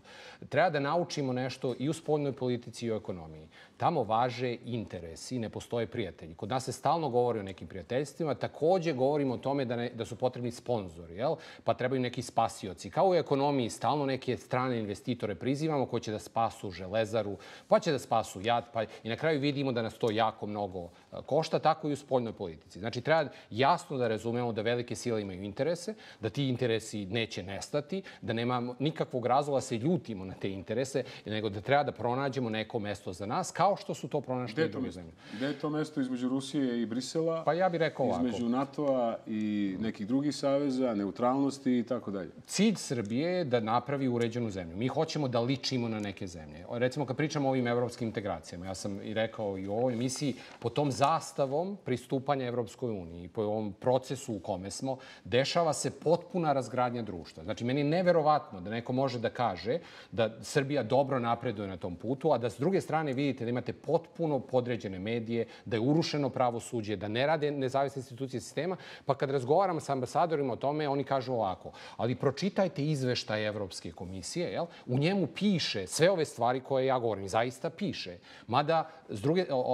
Treba da naučimo nešto i u spoljnoj politici i u ekonomiji. Tamo važe interesi, ne postoje prijatelji. Kod nas se stalno govori o nekim prijateljstvima. Takođe govorimo o tome da su potrebni sponzori, pa trebaju neki spasioci. nosioci. Kao u ekonomiji, stalno neke strane investitore prizivamo koji će da spasu Železaru, pa će da spasu JAT, pa i na kraju vidimo da nas to jako mnogo košta, tako i u spoljnoj politici. Znači, treba jasno da razumemo da velike sile imaju interese, da ti interesi neće nestati, da nema nikakvog razloga da se ljutimo na te interese, nego da treba da pronađemo neko mesto za nas, kao što su to pronašli i druge zemlje. Gde je to mesto između Rusije i Brisela? Pa ja bih rekao ovako. Između NATO-a i nekih drugih saveza, neutralnosti i tako dalje. Cilj Srbije je da napravi uređenu zemlju. Mi hoćemo da ličimo na neke zemlje. Recimo, kad pričamo o ovim evropskim integracijama, ja sam i rekao i u ovoj emisiji, po tom zastavom pristupanja Evropskoj uniji, po ovom procesu u kome smo, dešava se potpuna razgradnja društva. Znači, meni je neverovatno da neko može da kaže da Srbija dobro napreduje na tom putu, a da s druge strane vidite da imate potpuno podređene medije, da je urušeno pravosuđe, da ne rade nezavisne institucije sistema, pa kad razgovaram sa ambasadorima o tome, oni kažu ovako, ali pročitajte izveštaj Evropske komisije, jel? U njemu piše sve ove stvari koje ja govorim, zaista piše. Mada,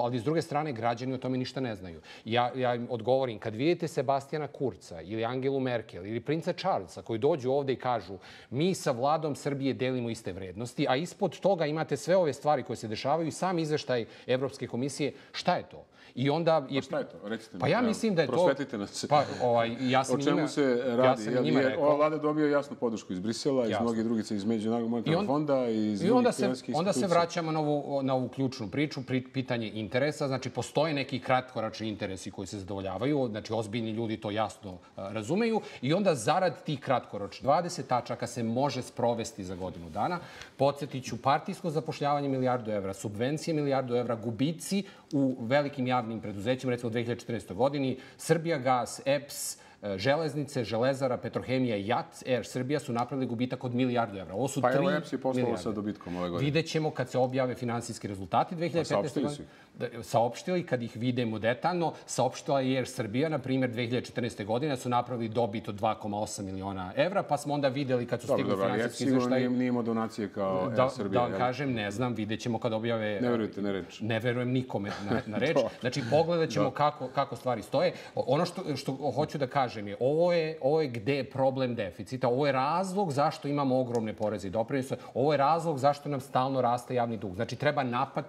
ali s druge strane, građani o tome ništa ne znaju. Ja im odgovorim, kad vidite Sebastijana Kurca ili Angelu Merkel ili princa Charlesa koji dođu ovde i kažu mi sa vladom Srbije delimo iste vrednosti, a ispod toga imate sve ove stvari koje se dešavaju i sam izveštaj Evropske komisije, šta je to? I onda Pa šta je to? Recite mi. Pa ja mislim da je to... Prosvetite nas. Pa, ja sam o čemu se radi? Ova vlada dobio jasnu podršku iz Brisela, iz mnogih drugih, iz Međunarodnog monetarnog fonda i iz drugih finansijskih institucija. Onda se vraćamo na ovu ključnu priču, pitanje interesa. Znači, postoje neki kratkoročni interesi koji se zadovoljavaju, znači ozbiljni ljudi to jasno razumeju i onda zarad tih kratkoročnih 20 tačaka se može sprovesti za godinu dana. Podsjetit ću, partijsko zapošljavanje milijardu evra, subvencije milijardu evra, gubici u velikim javnim preduzećima, recimo u 2014. godini, Srbijagas, EPS, Železnice, Železara, Petrohemija i JAT, Air Srbija su napravili gubitak od milijardu evra. Ovo su 3 milijarde. Pa evo EPS je poslalo sa dobitkom ove godine. Vidjet ćemo kad se objave finansijski rezultati 2015. godine. Saopštili, kad ih vidimo detaljno, saopštila je Air Srbija, na primjer, 2014. godine su napravili dobit od 2,8 miliona evra, pa smo onda videli kad su stigli finansijski izveštaj... Sigurno nije imao donacije kao Air Srbija. Da vam kažem, ne znam, vidjet ćemo kad objave... Ne verujete na reč. Ne verujem nikome na reč. Znači, pogledat ćemo kako stvari stoje. Ono što hoću da kažem je, ovo je gde je problem deficita, ovo je razlog zašto imamo ogromne poreze i doprinose, ovo je razlog zašto nam stalno raste javni dug. Znači, treba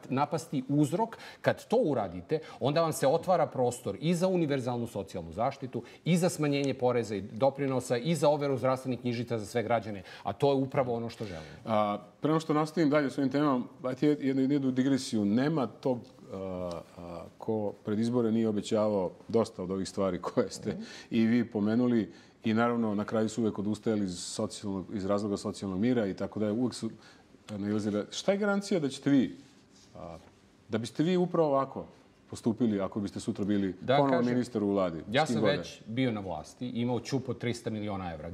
napasti uzrok. Kad to uradite, onda vam se otvara prostor i za univerzalnu socijalnu zaštitu, i za smanjenje poreza i doprinosa, i za overu zdravstvenih knjižica za sve građane. A to je upravo ono što želimo. Pre nego što nastavim dalje s ovim temama, dajte jednu digresiju. Nema tog ko pred izbore nije obećavao dosta od ovih stvari koje ste i vi pomenuli i naravno na kraju su uvek odustajali iz razloga socijalnog mira i tako da je uvek su nailazili. Šta je garancija da ćete vi, da biste vi upravo ovako postupili ako biste sutra bili ponovo ministar u vladi? Ja sam već bio na vlasti, imao ćup od 300 miliona evra.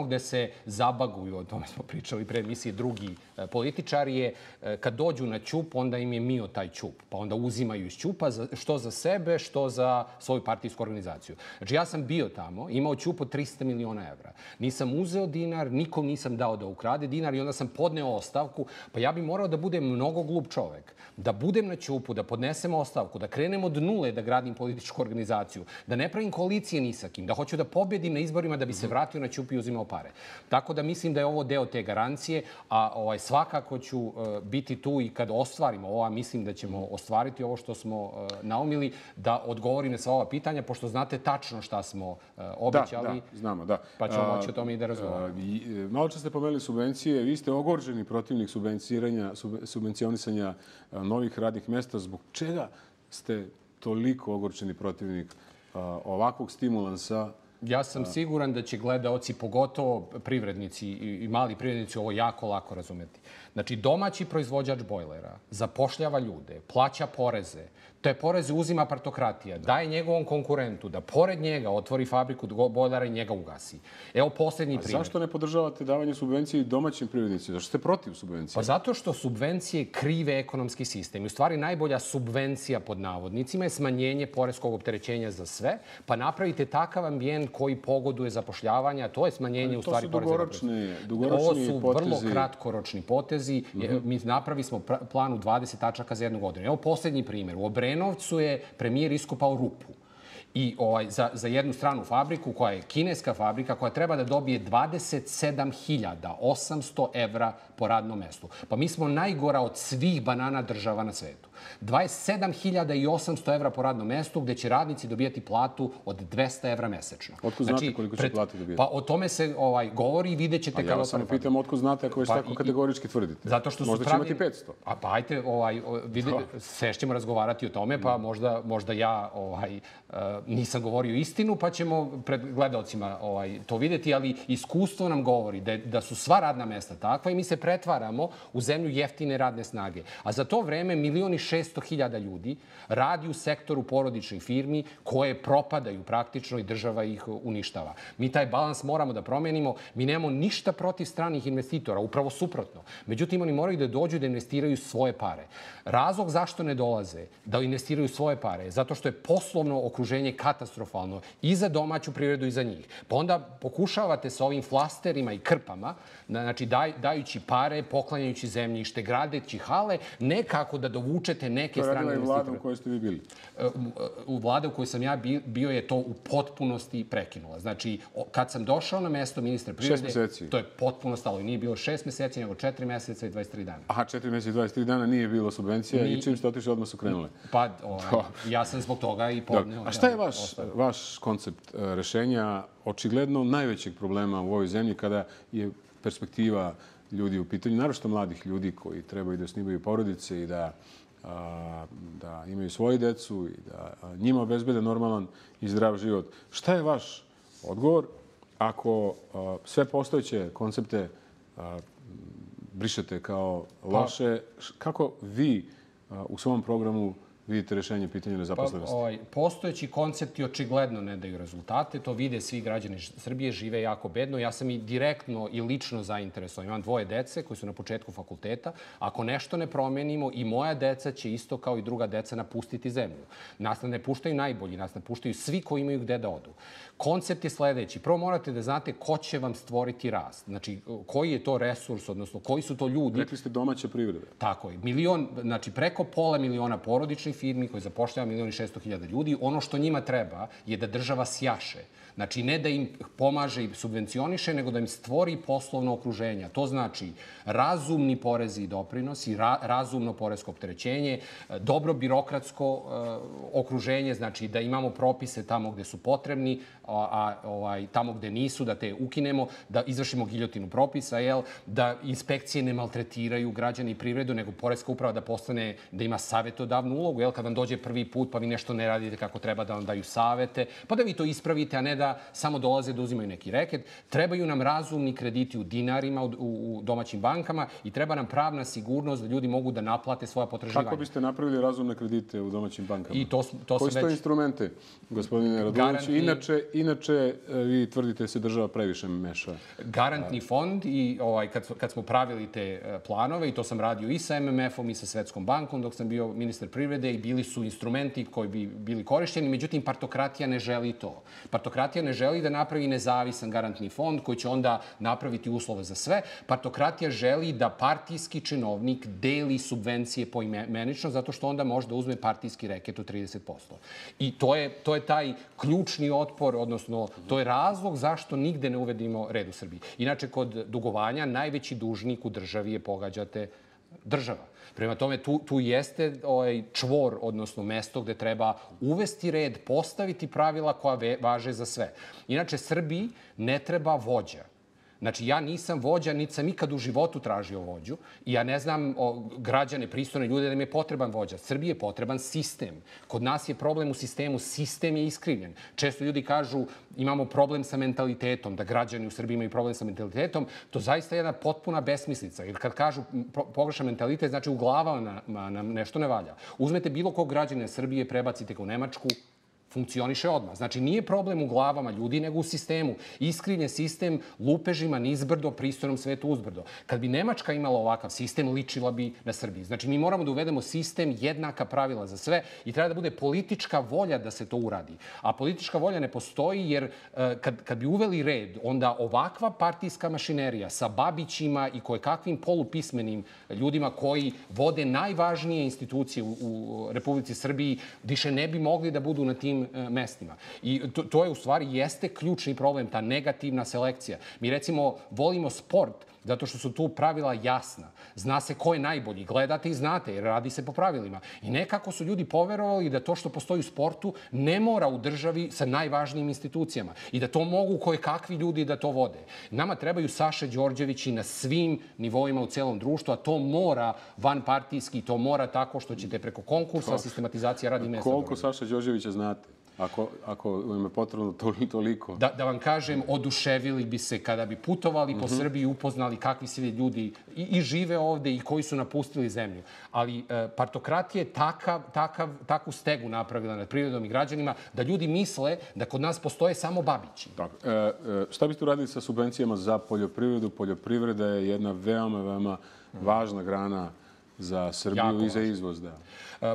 Gde se zabaguju, o tome smo pričali pre emisije, drugi političari je, kad dođu na ćup, onda im je mio taj ćup. Pa onda uzimaju iz ćupa, što za sebe, što za svoju partijsku organizaciju. Znači, ja sam bio tamo, imao ćup od 300 miliona evra. Nisam uzeo dinar, nikom nisam dao da ukrade dinar i onda sam podneo ostavku. Pa ja bih morao da budem mnogo glup čovek. Da budem na ćupu, da podnesem ostavku, da krenem od nule da gradim političku organizaciju, da ne pravim koalicije ni sa kim, da hoću da pobjedim na izborima da bi se vratio na ćup i uzimao pare. Tako da mislim da je ovo deo te garancije, a svakako ću biti tu i kad ostvarimo ovo, a mislim da ćemo ostvariti ovo što smo naumili, da odgovorim na sva ova pitanja, pošto znate tačno šta smo obećali. Da, znamo, da. Pa ćemo moći o tome i da razgovaramo. Malo čas ste pomenuli subvencije, vi ste ogorčeni protivnik subvencionisanja novih radnih mesta. Zbog čega ste toliko ogorčeni protivnik ovakvog stimulansa? Ja sam siguran da će gledaoci, pogotovo privrednici i mali privrednici, ovo jako lako razumeti. Znači, domaći proizvođač bojlera zapošljava ljude, plaća poreze, te poreze uzima partokratija, daje njegovom konkurentu da pored njega otvori fabriku bojlera i njega ugasi. Evo posljednji primjer. Zašto ne podržavate davanje subvencije domaćim privrednicima? Zašto ste protiv subvencija? Pa zato što subvencije krive ekonomski sistem. I u stvari najbolja subvencija pod navodnicima je smanjenje poreskog opterećenja za sve, pa napravite takav ambijent koji pogoduje zapošljavanja, to je smanjenje u stvari poreza. To su dugoročni potezi. Ovo su vrlo kratkoročni potezi. Mi napravili smo plan u 20 tačaka za jednu godinu. Evo posljednji primjer. U Obrenovcu je premijer iskopao rupu. I za jednu stranu fabriku, koja je kineska fabrika, koja treba da dobije 27.800 evra po radnom mestu. Pa mi smo najgora od svih banana država na svetu. 27.800 evra po radnom mestu, gde će radnici dobijati platu od 200 evra mesečno. Otko znate koliko će platu dobijati? Pa o tome se govori i vidjet ćete... Ja vas samo pitam otko znate ako već tako kategorički tvrdite. Zato što su možda će imati 500. Pa ajte, sešćemo razgovarati o tome, pa možda ja nisam govorio istinu, pa ćemo pred gledalcima to vidjeti, ali iskustvo nam govori da su sva radna mesta takva i mi se pretvaramo u zemlju jeftine radne snage. A za to vreme 1.600.000 ljudi radi u sektoru porodičnih firmi koje propadaju praktično i država ih uništava. Mi taj balans moramo da promenimo. Mi nemamo ništa protiv stranih investitora, upravo suprotno. Međutim, oni moraju da dođu da investiraju svoje pare. Razlog zašto ne dolaze da investiraju svoje pare je zato što je poslovno okruženje katastrofalno i za domaću privredu i za njih. Pa onda pokušavate sa ovim flasterima i krpama, znači dajući pare, poklanjajući zemljište, gradeći hale, nekako da dovučete neke strane investitore. To je radila i vlada u kojoj ste vi bili? U vlada u kojoj sam ja bio je to u potpunosti prekinula. Znači, kad sam došao na mesto ministra privrede, to je potpuno stalo. I nije bilo 6 meseci, nego 4 meseca i 23 dana. Aha, 4 meseca i 23 dana nije bilo subvencija i čim ste otišli, odmah su krenule. Pa, ja sam zbog toga i podneo. A šta je vaš koncept rešenja očigledno najvećeg problema u ovoj zemlji kada je perspektiva ljudi u pitanju, naročito mladih ljudi koji trebaju da osnivaju porodice i da imaju svoju decu i da njima obezbede normalan i zdrav život. Šta je vaš odgovor ako sve postojeće koncepte brišete kao loše? Kako vi u svom programu vidite rešenje pitanja nezaposlenosti? Postojeći koncepti očigledno ne daju rezultate. To vide svi građani Srbije, žive jako bedno. Ja sam i direktno i lično zainteresovan. Imam 2 dece koji su na početku fakulteta. Ako nešto ne promenimo, i moja deca će isto kao i druga deca napustiti zemlju. Nas ne puštaju najbolji, nas ne puštaju svi koji imaju gde da odu. Koncept je sledeći. Prvo morate da znate ko će vam stvoriti rast. Znači, koji je to resurs, odnosno koji su to ljudi. Rekli ste domaća privreda. Tako je. Znači, preko pola miliona porodičnih firmi koji zapošljava 1.600.000 ljudi. Ono što njima treba je da država sjaše. Znači, ne da im pomaže i subvencioniše, nego da im stvori poslovno okruženje. To znači razumni porezi i doprinosi, razumno poresko opterećenje, dobro birokratsko okruženje, znači da imamo propise tamo gde su potrebni, a tamo gde nisu, da te ukinemo, da izvršimo giljotinu propisa, da inspekcije ne maltretiraju građani i privredu, nego poreska uprava da ima savjetodavnu ulogu, kad vam dođe prvi put pa vi nešto ne radite kako treba, da vam daju savete, pa da vi to ispravite, a ne da samo dolaze da uzimaju neki reket. Trebaju nam razumni krediti u dinarima, u domaćim bankama i treba nam pravna sigurnost da ljudi mogu da naplate svoja potraživanja. Kako biste napravili razumne kredite u domaćim bankama? Koji su to instrumente, gospodine Radulović? Inače, vi tvrdite da se država previše meša. Garantni fond i kad smo pravili te planove, i to sam radio i sa MMF-om i sa Svetskom bankom dok sam bio ministar privrede, i bili su instrumenti koji bi bili korišćeni, međutim, partokratija ne želi to. Partokratija ne želi da napravi nezavisan garantni fond koji će onda napraviti uslove za sve. Partokratija želi da partijski činovnik deli subvencije poimenično, zato što onda može da uzme partijski reket od 30%. I to je taj ključni otpor, odnosno to je razlog zašto nigde ne uvedimo red u Srbiji. Inače, kod dugovanja najveći dužnik u državi je, pogađate, država. Prema tome, tu jeste čvor, odnosno mesto gde treba uvesti red, postaviti pravila koja važe za sve. Inače, Srbiji ne treba vođa. Znači, ja nisam vođa, niti sam ikad u životu tražio vođu i ja ne znam građane, pristojne ljude da im je potreban vođa. Srbiji je potreban sistem. Kod nas je problem u sistemu, sistem je iskrivljen. Često ljudi kažu imamo problem sa mentalitetom, da građani u Srbiji imaju problem sa mentalitetom. To zaista je jedna potpuna besmislica. Jer kad kažu pogrešan mentalitet, znači u glavama nam nešto ne valja. Uzmete bilo kog građana Srbije, prebacite ga u Nemačku, funkcioniše odmah. Znači, nije problem u glavama ljudi, nego u sistemu. Iskrivljen sistem lupežima nizbrdo, pristojnom svetu uzbrdo. Kad bi Nemačka imala ovakav sistem, ličila bi na Srbiji. Znači, mi moramo da uvedemo sistem, jednaka pravila za sve i treba da bude politička volja da se to uradi. A politička volja ne postoji jer kad bi uveli red, onda ovakva partijska mašinerija sa Babićima i kojekakvim polupismenim ljudima koji vode najvažnije institucije u Republici Srbiji više ne bi mogli da budu na tim tim mestima. I to je u stvari jeste ključni problem, ta negativna selekcija. Mi recimo volimo sport zato što su tu pravila jasna. Zna se ko je najbolji. Gledate i znate, jer radi se po pravilima. I nekako su ljudi poverovali da to što postoji u sportu ne mora u državi sa najvažnijim institucijama. I da to mogu kakvi ljudi da to vode. Nama trebaju Saše Đorđevići na svim nivoima u celom društvu, a to mora vanpartijski, to mora tako što ćete preko konkursa, sistematizacija radnih mesta. Koliko Saša Đorđevića znate? Ako vam je potrebno toliko. Da vam kažem, oduševili bi se kada bi putovali po Srbiji i upoznali kakvi svi ljudi i žive ovde i koji su napustili zemlju. Ali partokratija je takvu stegu napravila nad prirodom i građanima da ljudi misle da kod nas postoje samo Babići. Šta biste uradili sa subvencijama za poljoprivredu? Poljoprivreda je jedna veoma važna grana za Srbiju i za izvoz, da.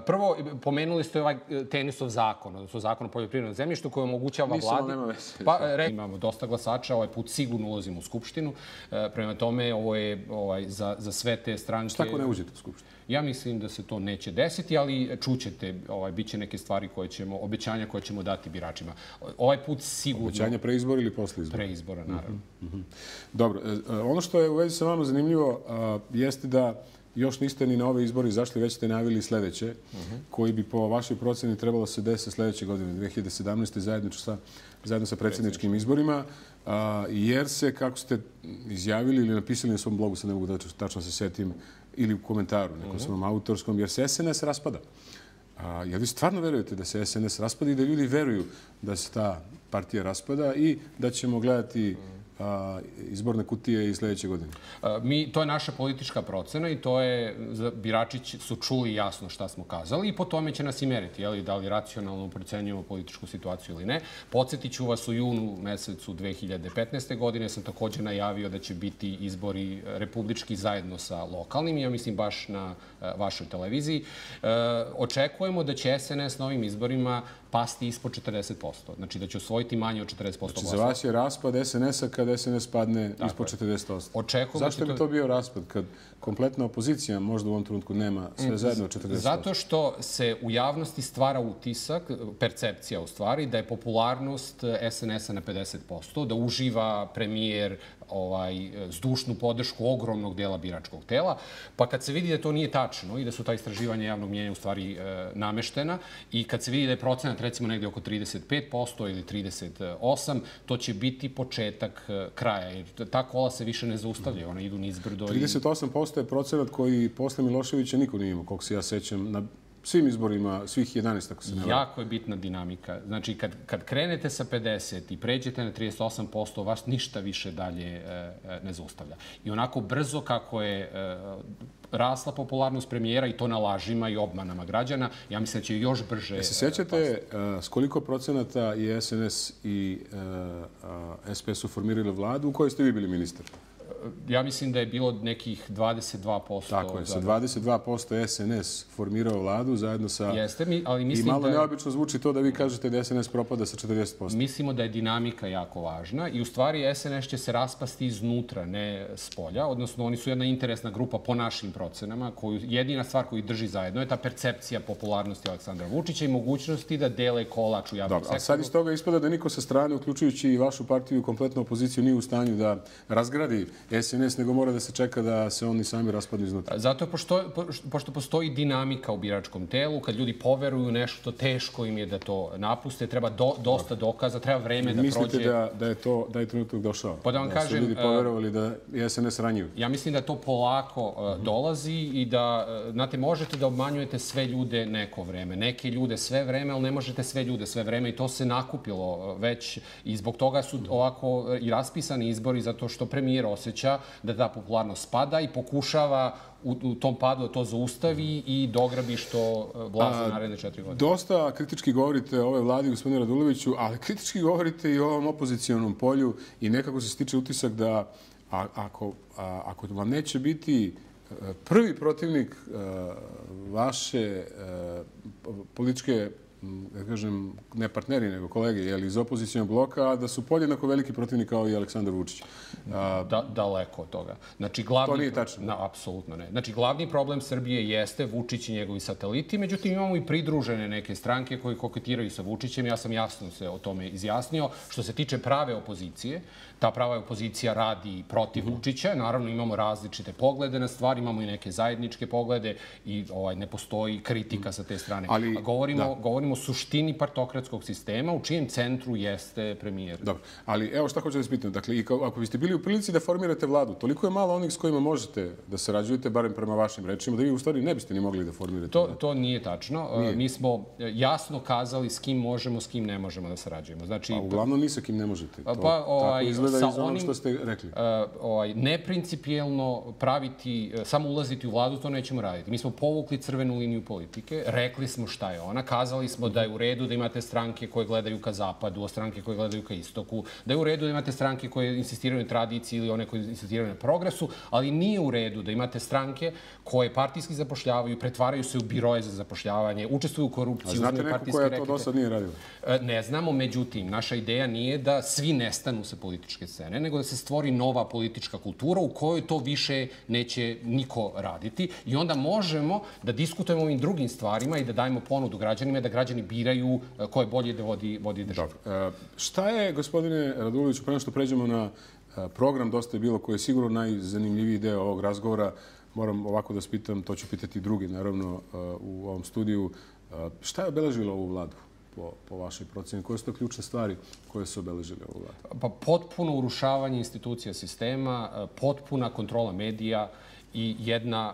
Prvo, pomenuli ste ovaj tenisov zakon, odnosno zakon o poljoprivrednom zemljištu koji omogućava vladi... Nema veze. Imamo dosta glasača, ovaj put sigurno ulazimo u Skupštinu. Prema tome, ovo je za sve te stranke... Šta ako ne uđete u Skupštinu? Ja mislim da se to neće desiti, ali čućete, bit će neke stvari obećanja koje ćemo dati biračima. Ovaj put sigurno... Obećanja pre izbora ili posle izbora? Pre izbora, naravno. Dobro. Ono što je u vezi sa vama zanimljivo jeste da još niste ni na ove izbori izašli, već ste najavili sledeće, koji bi po vašoj proceni trebalo se desiti sledeće godine, 2017. zajedno sa predsjedničkim izborima, jer se, kako ste izjavili ili napisali na svom blogu, sad ne mogu da tačno se setim, ili u komentaru, nekom svom autorskom, jer se SNS raspada. Jel vi stvarno verujete da se SNS raspada i da ljudi veruju da se ta partija raspada i da ćemo gledati izborne kutije i sledeće godine? To je naša politička procena i to je, birači su čuli jasno šta smo kazali i po tome će nas i meriti, da li racionalno procenjujemo političku situaciju ili ne. Podsjetit ću vas, u junu mesecu 2015. godine sam također najavio da će biti izbori republički zajedno sa lokalnim, ja mislim baš na vašoj televiziji. Očekujemo da će SNS na ovim izborima pasti ispod 40%. Znači da će osvojiti manje od 40% glasova. Znači za vas je raspad SNS-a kada SNS padne ispod 40%. Zašto bi to bio raspad kad kompletna opozicija možda u ovom trenutku nema sve zajedno 40%? Zato što se u javnosti stvara utisak, percepcija u stvari, da je popularnost SNS-a na 50%, da uživa premijer zdušnu podršku ogromnog dela biračkog tela. Pa kad se vidi da to nije tačno i da su ta istraživanja javnog mnjenja u stvari nameštena i kad se vidi da je procenat recimo negde oko 35% ili 38%, to će biti početak kraja. Jer ta kola se više ne zaustavljaju, one idu nizbrdo. 38% je procenat koji posle Miloševića niko nije imao, koliko se ja sećam, na svim izborima, svih 11, ako se ne varam. Jako je bitna dinamika. Znači, kad krenete sa 50 i pređete na 38%, vas ništa više dalje ne zaustavlja. I onako brzo kako je rasla popularnost premijera i to na lažima i obmanama građana, ja mislim da će još brže... Se sjećate s koliko procenata je SNS i SPS-u formirali vladu u kojoj ste vi bili ministar? Ja mislim da je bilo nekih 22%. Tako je, sa 22% SNS formirao vladu zajedno sa... Jeste, ali mislim i malo neobično zvuči to da vi kažete da SNS propada sa 40%. Mislimo da je dinamika jako važna i u stvari SNS će se raspasti iznutra, ne s polja. Odnosno, oni su jedna interesna grupa po našim procenama. Jedina stvar koju drži zajedno je ta percepcija popularnosti Aleksandra Vučića i mogućnosti da dele kolač u javnom sektoru. A sad iz toga ispada da niko sa strane, uključujući i vašu partiju i kompletnu opoziciju, nije u stanju da razgradi SNS, nego mora da se čeka da se oni sami raspadnu iznutra. Zato pošto postoji dinamika u biračkom telu, kad ljudi poveruju nešto, teško im je da to napuste, treba dosta dokaza, treba vreme da prođe. Mislite da je trenutak došao? Pa da vam kažem... Da su ljudi poverovali da je SNS ranjiv? Ja mislim da to polako dolazi i da, znate, možete da obmanjujete sve ljude neko vreme, neke ljude sve vreme, ali ne možete sve ljude sve vreme i to se nakupilo već i zbog toga su ovako i raspisani izbori zato što premijer osjeća da ta popularnost spada i pokušava u tom padu da to zaustavi i dograbi što vlast za naredne 4 godine. Dosta kritički govorite o ovoj vladi, gospodine Raduloviću, ali kritički govorite i o ovom opozicijonom polju i nekako se stiče utisak da ako vam neće biti prvi protivnik vaše političke da kažem, ne partneri, nego kolege, iz opozicionog bloka, da su podjednako veliki protivnik kao i Aleksandar Vučić. Daleko od toga. To nije tačno. Apsolutno ne. Znači, glavni problem Srbije jeste Vučić i njegovi sateliti, međutim imamo i pridružene neke stranke koji koketiraju sa Vučićem. Ja sam jasno se o tome izjasnio. Što se tiče prave opozicije, ta prava opozicija radi protiv Vučića. Naravno, imamo različite poglede na stvari, imamo i neke zajedničke poglede i ne postoji kritika sa te strane. Govorimo o suštini partokratskog sistema u čijem centru jeste premijer. Dobro, ali evo šta hoću da vas pitam. Dakle, ako biste bili u prilici da formirate vladu, toliko je malo onih s kojima možete da sarađujete, barem prema vašim rečima, da vi u stvari ne biste ni mogli da formirate vladu. To nije tačno. Mi smo jasno kazali s kim možemo, s kim ne možemo da sarađujemo. Znači, uglavnom ni sa kim ne možete. Tako izgleda iz onog što ste rekli. Neprincipijelno praviti, samo ulaziti u vladu, to nećemo raditi. Mi smo povukli crvenu liniju politike, rekli smo šta je ona, kazali smo da je u redu da imate stranke koje gledaju ka zapadu, stranke koje gledaju ka istoku, da je u redu da imate stranke koje insistiraju na tradiciji ili one koje insistiraju na progresu, ali nije u redu da imate stranke koje partijski zapošljavaju, pretvaraju se u biroje za zapošljavanje, učestvuju u korupciji. A znate neko koja to do sad nije radila? Ne znamo, međutim, naša ideja nije da svi nestanu sa političke scene, nego da se stvori nova politička kultura u kojoj to više neće niko raditi i onda možemo da diskutujemo o ovim drugim stvarima i da dajemo ponudu građanima, da građani biraju ko je bolje da vodi državu. Šta je, gospodine Raduloviću, prema što pređemo na program Dosta je bilo, koji je sigurno najzanimljiviji deo ovog razgovora, moram ovako da spitam, to ću pitati drugi, naravno, u ovom studiju. Šta je obeležilo ovu vladu po vašoj proceni? Koje su to ključne stvari koje su obeležile ovu vladu? Pa potpuno urušavanje institucija sistema, potpuna kontrola medija i jedna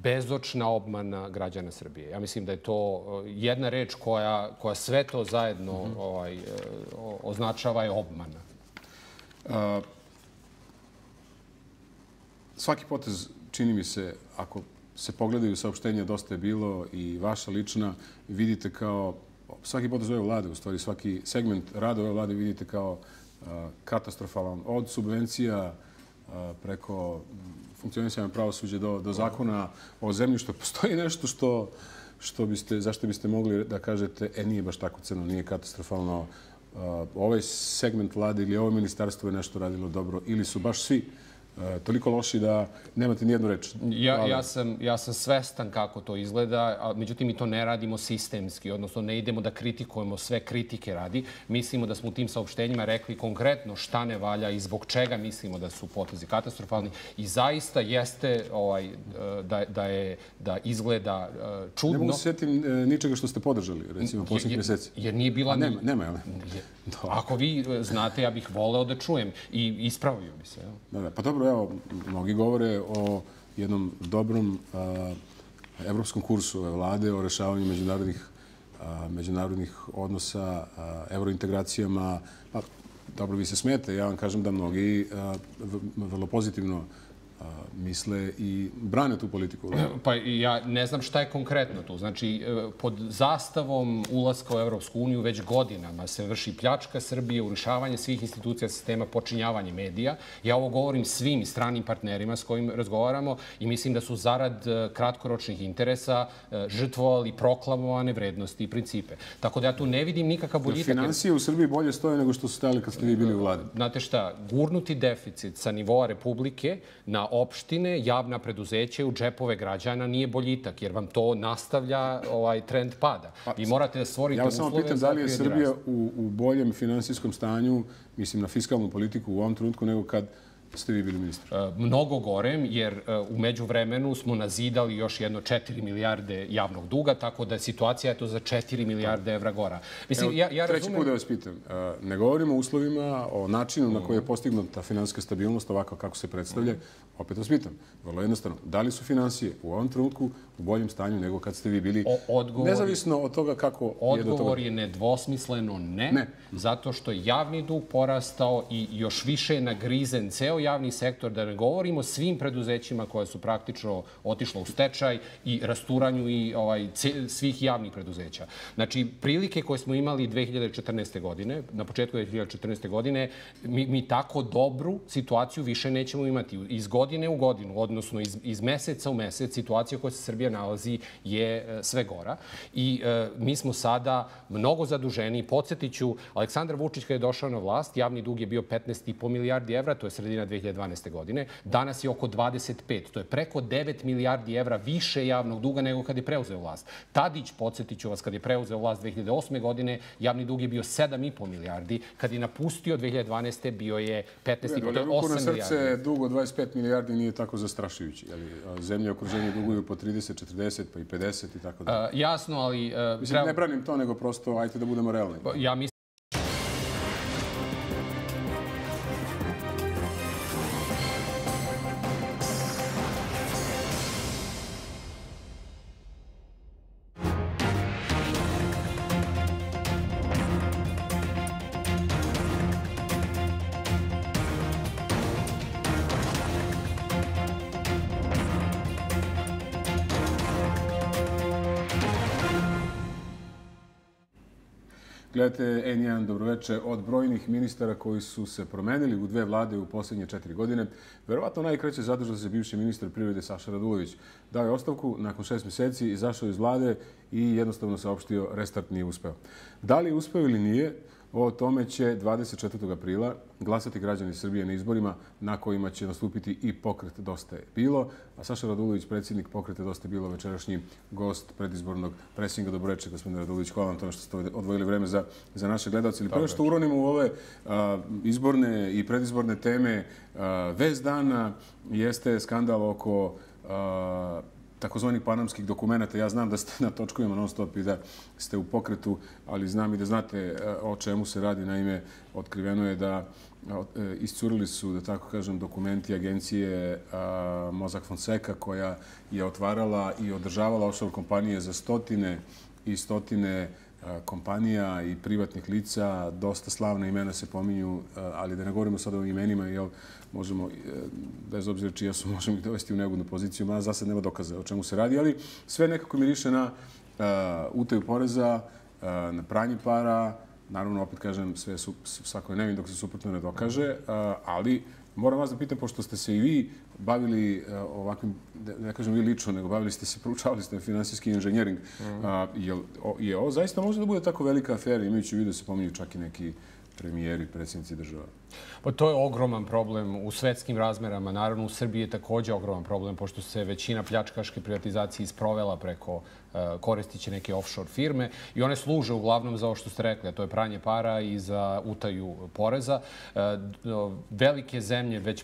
bezočna obmana građana Srbije. Ja mislim da je to jedna reč koja sve to zajedno označava je obmana. Svaki potez, čini mi se, ako se pogledaju saopštenja Dosta je bilo i vaša lična, vidite kao svaki potez ove vlade, u stvari svaki segment rada ove vlade vidite kao katastrofalan. Od subvencija preko funkcionisanja pravosuđa do zakona o zemljištu. Postoji nešto zašto biste mogli da kažete nije baš tako crno, nije katastrofalno. Ovaj segment vlade ili ovo ministarstvo je nešto radilo dobro ili su baš svi toliko loši da nemate nijednu reč? Ja sam svestan kako to izgleda, međutim mi to ne radimo sistemski, odnosno ne idemo da kritikujemo sve kritike radi. Mislimo da smo u tim saopštenjima rekli konkretno šta ne valja i zbog čega mislimo da su potezi katastrofalni i zaista jeste da izgleda čudno. Ne mogu se sjetim ničega što ste podržali, recimo, posljednjih mjeseci. Jer nije bila... Nema, jel? Ako vi znate, ja bih voleo da čujem i ispravio bi se. Pa dobro, evo, mnogi govore o jednom dobrom evropskom kursu ove vlade, o rešavanju međunarodnih odnosa, eurointegracijama. Pa, dobro, vi se smijete. Ja vam kažem da mnogi vrlo pozitivno misle i brane tu politiku. Pa ja ne znam šta je konkretno tu. Znači, pod zastavom ulaska u Evropsku uniju već godinama se vrši pljačka Srbije, urušavanje svih institucija sistema, počinjavanje medija. Ja ovo govorim svim stranim partnerima s kojim razgovaramo i mislim da su zarad kratkoročnih interesa žrtvovali proklamovane vrednosti i principe. Tako da ja tu ne vidim nikakav boljitak. Financije u Srbiji bolje stoje nego što su stajali kad ste vi bili u vladi. Znate šta, gurnuti deficit sa nivoa Republike na opštine, javna preduzeća u džepove građana nije boljitak, jer vam to nastavlja trend pada. Vi morate da stvorite uslove za privredni rast. Ja vam samo pitam da li je Srbija u boljem finansijskom stanju, mislim na fiskalnu politiku u ovom trenutku, nego kad ste vi bili ministar? Mnogo gorem, jer u međuvremenu smo nazidali još jedno 4 milijarde javnog duga, tako da je situacija za 4 milijarde evra gora. Treći put da vas pitam. Ne govorimo o uslovima, o načinu na koji je postignuta finansijska stabilnost, ovako kako se predstavlja. Opet vas pitam, vrlo jednostavno, da li su finansije u ovom trenutku u boljem stanju nego kad ste vi bili, nezavisno od toga kako je do toga? Odgovor je nedvosmisleno ne, zato što je javni dug porastao i još više je nagrizen ceo ceo javni sektor, da ne govorimo svim preduzećima koja su praktično otišla u stečaj i rasturanju i svih javnih preduzeća. Znači, prilike koje smo imali 2014. godine, na početku 2014. godine, mi tako dobru situaciju više nećemo imati. Iz godine u godinu, odnosno iz meseca u mesec, situacija u kojoj se Srbija nalazi je sve gora. I mi smo sada mnogo zaduženi. Podsjetit ću, Aleksandar Vučić kada je došao na vlast, javni dug je bio 15,5 milijardi evra, to je sredina 2012. godine. Danas je oko 25. To je preko 9 milijardi evra više javnog duga nego kad je preuzeo vlast. Tadić, podsjetit ću vas, kad je preuzeo vlast 2008. godine, javni dug je bio 7,5 milijardi. Kad je napustio 2012. bio je 15,5, to je 8 milijardi. Ruku na srce, dug od 25 milijardi nije tako zastrašujući. Zemlje okruženje duguju po 30, 40, pa i 50 i tako da. Jasno, ali... Mislim, ne branim to, nego prosto, ajte da budemo realni. Ja mislim... Gledajte N1, dobroveče. Od brojnih ministara koji su se promenili u dve vlade u posljednje 4 godine, verovatno najkraće zadržao se bivši ministar privrede Saša Radulović. Dao je ostavku nakon 6 meseci, izašao iz vlade i jednostavno saopštio restart nije uspeo. Da li je uspeo ili nije, o tome će 24. aprila glasati građani Srbije na izborima na kojima će nastupiti i pokret Dosta je bilo. A Saša Radulović, predsjednik pokreta Dosta je bilo, večerašnji gost predizbornog presinga. Dobroveče, gospodine Radulović. Hvala vam tome što ste odvojili vreme za naše gledalce. Ili prvo što uronimo u ove izborne i predizborne teme, vest dana jeste skandal oko takozvanih panamskih dokumenta. Ja znam da ste na točkovima non stop i da ste u pokretu, ali znam i da znate o čemu se radi. Naime, otkriveno je da iscurili su, da tako kažem, dokumenti agencije Mossack Fonseca koja je otvarala i održavala offshore kompanije za stotine i stotine kompanija i privatnih lica. Dosta slavna imena se pominju, ali da ne govorimo sada o imenima, jer možemo, bez obzira čija su, možemo ih dovesti u neugodnu poziciju, mada za sad nema dokaza o čemu se radi, ali sve nekako miriše na utaju poreza, na pranje para. Naravno, opet kažem, svako je nevin dok se suprotno ne dokaže, ali moram vas da pitam, pošto ste se i vi bavili ovakvim, ne kažem vi lično, nego bavili ste se, proučavali ste finansijski inženjering, je ovo zaista može da bude tako velika afera, imajući u vidu da se pominju čak i neki premijeri, predsjednici država? Pa to je ogroman problem u svetskim razmerama. Naravno, u Srbiji je također ogroman problem, pošto se većina pljačkaške privatizacije isprovela preko koristiće neke offshore firme i one služe uglavnom za ovo što ste rekli, a to je pranje para i za utaju poreza. Velike zemlje već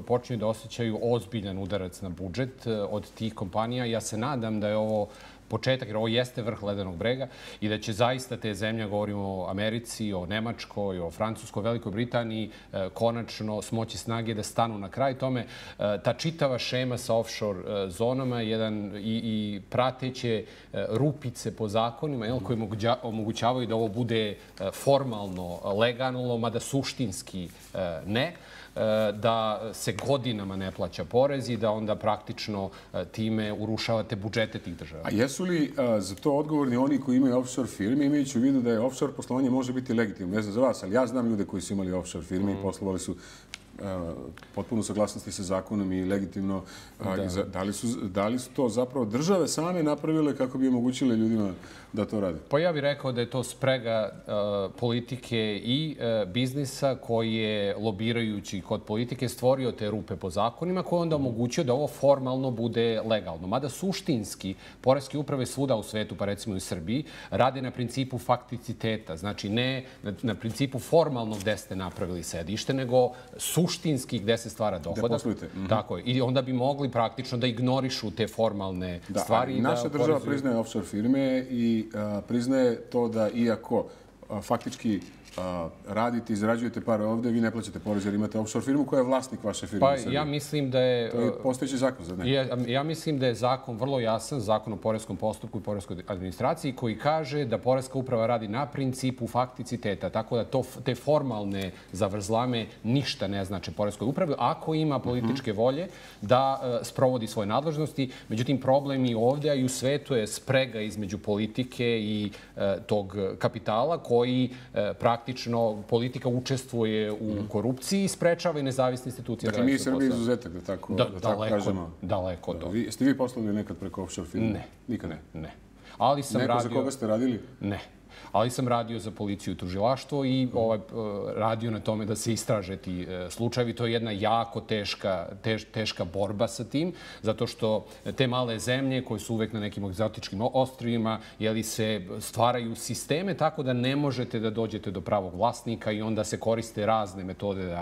počinju da osjećaju ozbiljan udarac na budžet od tih kompanija. Ja se nadam da je ovo početak, jer ovo jeste vrh ledenog brega i da će zaista te zemlje, govorimo o Americi, o Nemačkoj, o Francuskoj, Velikoj Britaniji, konačno smoći snage da stanu na kraj tome. Ta čitava šema sa offshore zonama i prateće rupice po zakonima koji omogućavaju da ovo bude formalno legalno, mada suštinski ne, da se godinama ne plaća porez i da onda praktično time urušavate budžete tih država. A jesu li za to odgovorni oni koji imaju offshore firme, imajući u vidu da je offshore poslovanje može biti legitimno? Ne znam za vas, ali ja znam ljude koji su imali offshore firme i poslovali su potpuno saglasnosti sa zakonom i legitimno. Da li su to zapravo države same napravile kako bi omogućile ljudima da to rade? Pa ja bih rekao da je to sprega politike i biznisa koji je, lobirajući kod politike, stvorio te rupe po zakonima koje onda omogućio da ovo formalno bude legalno. Mada suštinski, poreske uprave svuda u svetu, pa recimo i u Srbiji, rade na principu fakticiteta. Znači ne na principu formalno gde ste napravili sedište, nego suštinski gde se stvara dohodak. Da poslujete. Tako je. I onda bi mogli praktično da ignorišu te formalne stvari. Naša država priznaje offshore firme i priznaje to da iako faktički radite, izrađujete pare ovde, vi ne plaćate porez jer imate offshore firmu koja je vlasnik vaše firme. Pa ja mislim da je... To je postojeći zakon, za ne? Ja mislim da je zakon vrlo jasan, zakon o poreskom postupku i poreskoj administraciji, koji kaže da poreska uprava radi na principu fakticiteta, tako da te formalne zavrzlame ništa ne znače poreskoj upravi, ako ima političke volje da sprovodi svoje nadležnosti. Međutim, problem i ovde, a i u svetu je sprega između politike i tog kapitala koji praktično politika učestvuje u korupciji i sprečava i nezavisne institucije. Dakle, mi Srbiji izuzetak, da tako kažemo. Daleko to. Ste vi poslovali nekad preko offshore firme? Ne. Nikad ne? Ne. Ali sam radio... Neko za koga ste radili? Ne. Ali sam radio za policiju i tužilaštvo i radio na tome da se istraže ti slučajevi. To je jedna jako teška borba sa tim, zato što te male zemlje koje su uvek na nekim egzotičkim ostrvima, se stvaraju sisteme tako da ne možete da dođete do pravog vlasnika i onda se koriste razne metode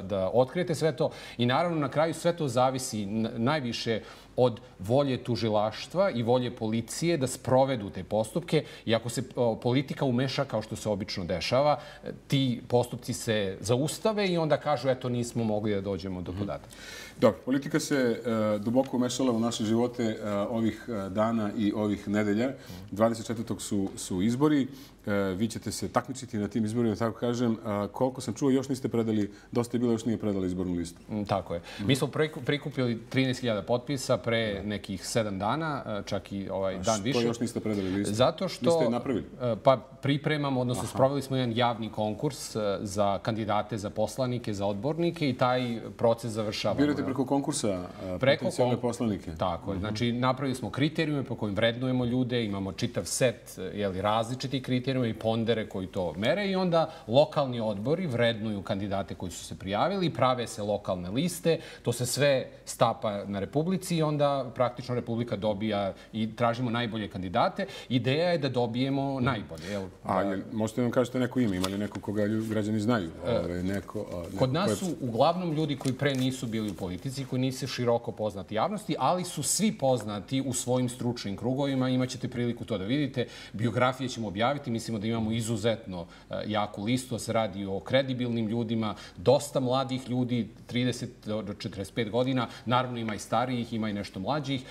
da otkrijete sve to. I naravno, na kraju sve to zavisi najviše od volje tužilaštva i volje policije da sprovedu te postupke. I ako se politika umeša, kao što se obično dešava, ti postupci se zaustave i onda kažu, eto, nismo mogli da dođemo do podataka. Dobro, politika se duboko umešala u naše živote ovih dana i ovih nedelja. 24. su izbori. Vi ćete se takmičiti na tim izborima, tako kažem. Koliko sam čuo, još niste predali, dosta je bilo, još nije predala izbornu listu. Tako je. Mi smo prikupili 13.000 potpisa pre nekih 7 dana, čak i dan više. Što još niste predali listu? Zato što... Niste je napravili? Pa pripremamo, odnosno sproveli smo jedan javni konkurs za kandidate, za poslanike, za odbornike i taj proces završavamo. Birate preko konkursa potencijalne poslanike? Tako je. Znači, napravili smo kriterijume po kojim vrednujemo ljude, imamo čitav set različitih kriterijuma i pondere koji to mere i onda lokalni odbori vrednuju kandidate koji su se prijavili, prave se lokalne liste, to se sve stapa na Republici i onda praktično Republika dobija i tražimo najbolje kandidate. Ideja je da dobijemo najbolje. Možete nam kažete neko ime, ima li neko koga građani znaju? Kod nas su uglavnom ljudi koji pre nisu bili u politici, koji nisu široko poznati javnosti, ali su svi poznati u svojim stručnim krugovima. Imaćete priliku to da vidite. Biografije ćemo objaviti. Mislimo da imamo izuzetno jaku listu, da se radi o kredibilnim ljudima, dosta mladih ljudi, 30 do 45 godina. Naravno ima i starijih, ima i nešto mlađih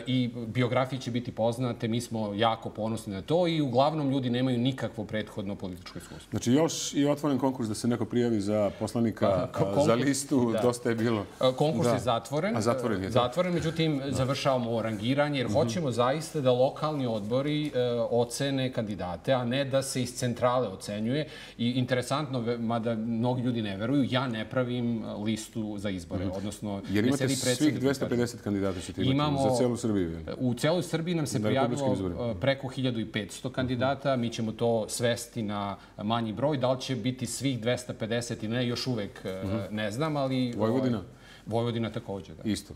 i biografije će biti poznate. Mi smo jako ponosni na to i uglavnom ljudi nemaju nikakvo prethodno političko iskustvo. Znači još i otvoren konkurs da se neko prijavi za poslanika, za listu, dosta je bilo. Konkurs je zatvoren. Zatvoren je. Zatvoren, međutim završavamo rangiranje jer hoćemo zaista da lokalni odbori ocene kandidate, a ne da se iz centrale ocenjuje. I interesantno, mada mnogi ljudi ne veruju, ja ne pravim listu za izbore. Odnosno, jer imate svih 250 kandidata ćete imati za celu Srbiju? U celoj Srbiji nam se prijavilo preko 1500 kandidata. Mi ćemo to svesti na manji broj. Da li će biti svih 250 i ne, još uvek ne znam, ali... Vojvodina? Vojvodina također, da. Isto.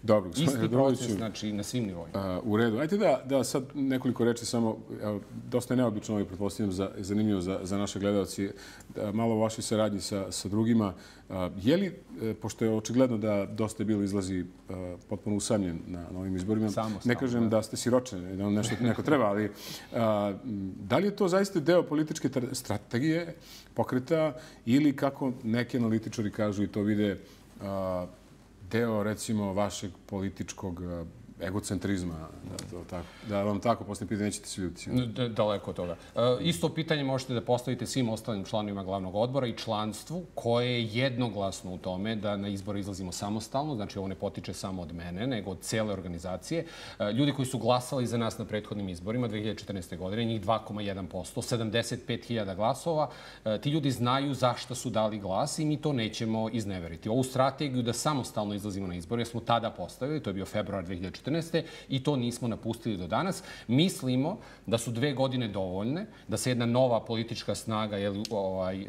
Dobro. Isti proces, znači, na svim nivoima. U redu. Ajde da sad nekoliko reči samo, dosta je neobično ovo, pretpostavljam, zanimljivo za naše gledalci, malo o vašoj saradnji sa drugima. Je li, pošto je očigledno da dosta je bilo izlazi potpuno usamljen na ovim izborima, ne kažem da ste siročeni, da vam nešto neko treba, ali da li je to zaista deo političke strategije pokreta ili kako neki analitičari kažu i to vide deo, recimo, vašeg političkog egocentrizma, da vam tako poslije pitanje nećete se ljutiti? Daleko od toga. Isto pitanje možete da postavite svim ostalim članovima glavnog odbora i članstvu koje je jednoglasno u tome da na izbore izlazimo samostalno, znači ovo ne potiče samo od mene, nego od cele organizacije. Ljudi koji su glasali za nas na prethodnim izborima 2014. godine, njih 2,1%, 75.000 glasova, ti ljudi znaju zašto su dali glas i mi to nećemo izneveriti. Ovu strategiju da samostalno izlazimo na izbore smo tada postavili, to je bio februar 2014. i to nismo napustili do danas. Mislimo da su 2 godine dovoljne, da se jedna nova politička snaga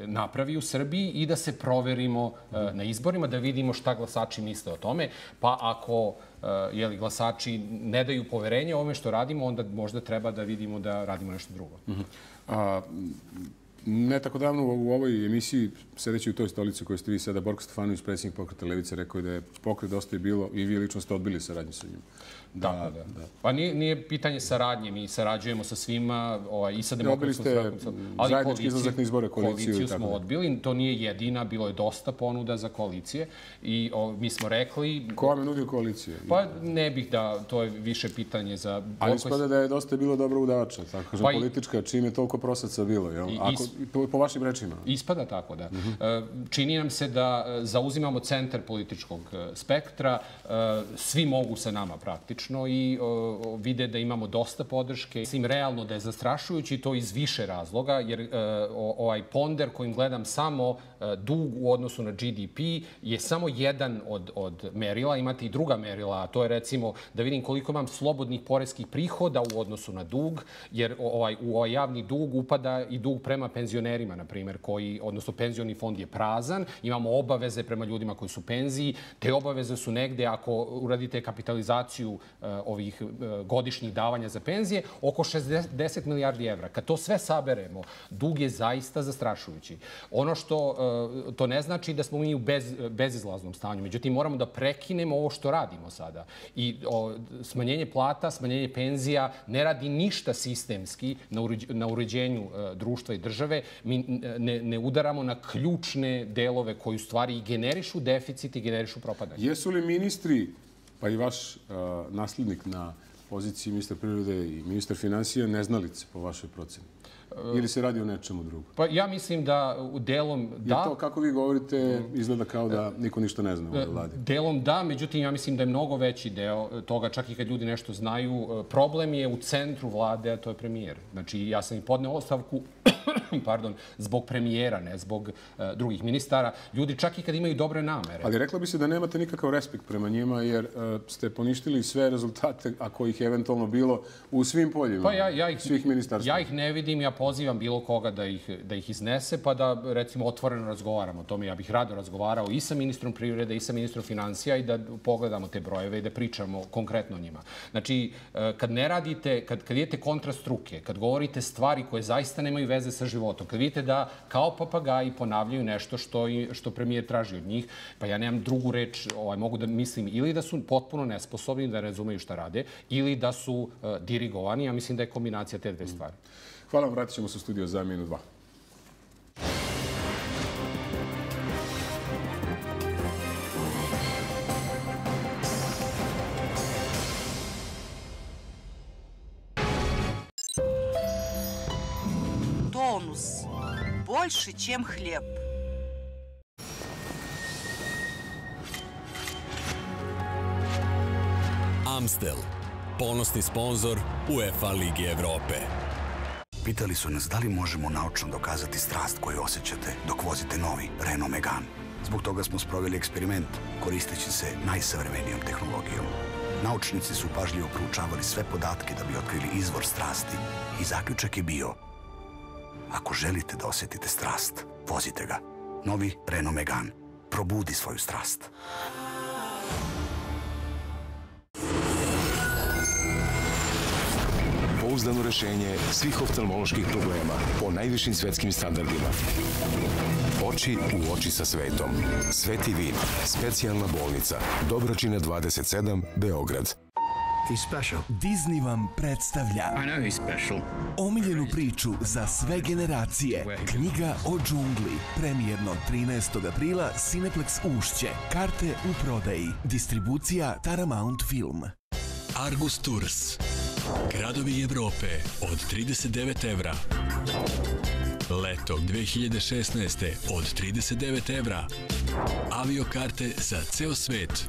napravi u Srbiji i da se proverimo na izborima, da vidimo šta glasači misle o tome. Pa ako glasači ne daju poverenje ovome što radimo, onda možda treba da vidimo da radimo nešto drugo. Ne tako davno u ovoj emisiji, sedeći u toj stolici koju ste vi sada, Borko Stefanović, predsjednik Pokreta Levice, rekao je da je pokret dosta je bilo i vi lično ste odbili saradnju sa njim. Da. Pa nije pitanje saradnje, mi sarađujemo sa svima i sa Demokratskom strankom. Ali zajednički izlazak na izbore, koaliciju smo odbili, to nije jedina, bilo je dosta ponuda za koalicije i mi smo rekli... Ko vam je nudio koalicije? Pa ne bih da, to je više pitanje za... Ali ispada da je dosta bilo dobro udavača, tako kažem, politička, čim je toliko prosaca bilo, jel? Po vašim rečima. Ispada tako, da. Čini nam se da zauzimamo centar političkog spektra, svi mogu sa nama praktično i vide da imamo dosta podrške. Mislim, realno da je zastrašujući to iz više razloga, jer ovaj ponder kojim gledam samo dug u odnosu na GDP je samo jedan od merila. Imate i druga merila, a to je recimo da vidim koliko imam slobodnih poreskih prihoda u odnosu na dug, jer u ovaj javni dug upada i dug prema penzionerima, na primjer, odnosno penzioni fond je prazan, imamo obaveze prema ljudima koji su u penziji, te obaveze su negde, ako uradite kapitalizaciju ovih godišnjih davanja za penzije, oko 60 milijardi evra. Kad to sve saberemo, dug je zaista zastrašujući. Ono što to ne znači da smo mi u bezizlaznom stanju. Međutim, moramo da prekinemo ovo što radimo sada. I smanjenje plata, smanjenje penzija ne radi ništa sistemski na uređenju društva i države. Mi ne udaramo na ključne delove koji u stvari i generišu deficit i generišu propadanje. Jesu li ministri, pa i vaš naslednik na poziciji ministra privrede i ministar finansija neznalice po vašoj proceni? Ili se radi o nečemu drugom? Pa ja mislim da delom da. Jer to, kako vi govorite, izgleda kao da niko ništa ne zna u ovoj vladi. Delom da, međutim, ja mislim da je mnogo veći deo toga, čak i kad ljudi nešto znaju. Problem je u centru vlade, a to je premijer. Znači, ja sam i podneo ostavku zbog premijera, ne zbog drugih ministara. Ljudi čak i kad imaju dobre namere. Ali rekla bi se da nemate nikakav respekt prema njima, jer ste poništili sve rezultate, ako ih eventualno bilo, u svim poljima svih ministarstva. Ja ih ne vidim, ja pozivam bilo koga da ih iznese, pa da, recimo, otvoreno razgovaramo o tome. Ja bih rado razgovarao i sa ministrom privrede i sa ministrom finansija i da pogledamo te brojeve i da pričamo konkretno o njima. Znači, kad ne radite, kad idete kontra struke, kad govorite stvari koje zaista nemaju veze sa životom, kad vidite da kao papagaji ponavljaju nešto što premijer traži od njih, pa ja nemam drugu reč, mogu da mislim ili da su potpuno nesposobni, da ne razumeju šta rade, ili da su dirigovani. Ja mislim da je kombinacija te dve stvari. Hvala vam, vratit ćemo se u studio za minut 2. Тонус. Больше, чем хлеб. Amstel. Ponosni sponzor UEFA Lige Evrope. Pitali su nas da li možemo naučno dokazati strast koju osjećate dok vozite novi Renault Megane. Zbog toga smo sproveli eksperiment koristeći se najsavremenijom tehnologijom. Naučnici su pažljivo proučavali sve podatke da bi otkrili izvor strasti i zaključak je bio: ako želite da osjetite strast, vozite ga. Novi Renault Megane. Probudi svoju strast. Pouzdano rešenje svih oftalmoloških problema po najvišim svetskim standardima. Oči u oči sa svetom. Sveti vid. Specijalna bolnica. Dobročina 27, Beograd. He's special. Disney vam predstavlja omiljenu priču za sve generacije. Knjiga o džungli. Premijerno 13. aprila Cineplex Ušće. Karte u prodaji. Distribucija Paramount Film. Argus Tours. Gradovi Evrope od 39 evra. Leto 2016. od 39 evra. Aviokarte za ceo svet.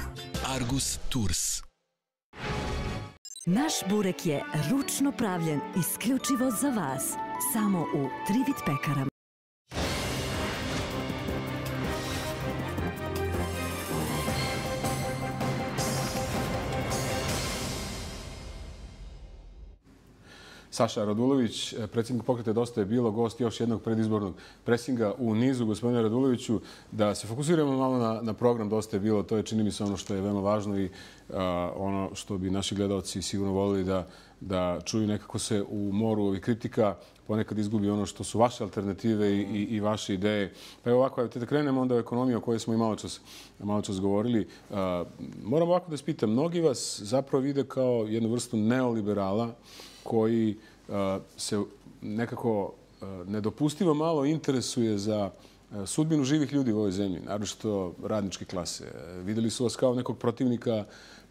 Argus Tours. Naš burek je ručno pravljen isključivo za vas. Samo u Trivit pekarama. Saša Radulović, predsjednik Pokreta Dosta je bilo, gost još jednog predizbornog presinga u nizu. Gospodine Raduloviću, da se fokusiramo malo na program Dosta je bilo, to je, čini mi se, ono što je veoma važno i ono što bi naši gledalci sigurno volili da čuju. Nekako se u moru ovih kritika ponekad izgubi ono što su vaše alternative i vaše ideje. Pa evo ovako, da krenemo onda o ekonomiji o kojoj smo i malo čas govorili. Moram ovako da spitam, mnogi vas zapravo vide kao jednu vrstu neoliberala koji se nekako nedopustivo malo interesuje za sudbinu živih ljudi u ovoj zemlji, naročito radničke klase. Videli su vas kao nekog protivnika,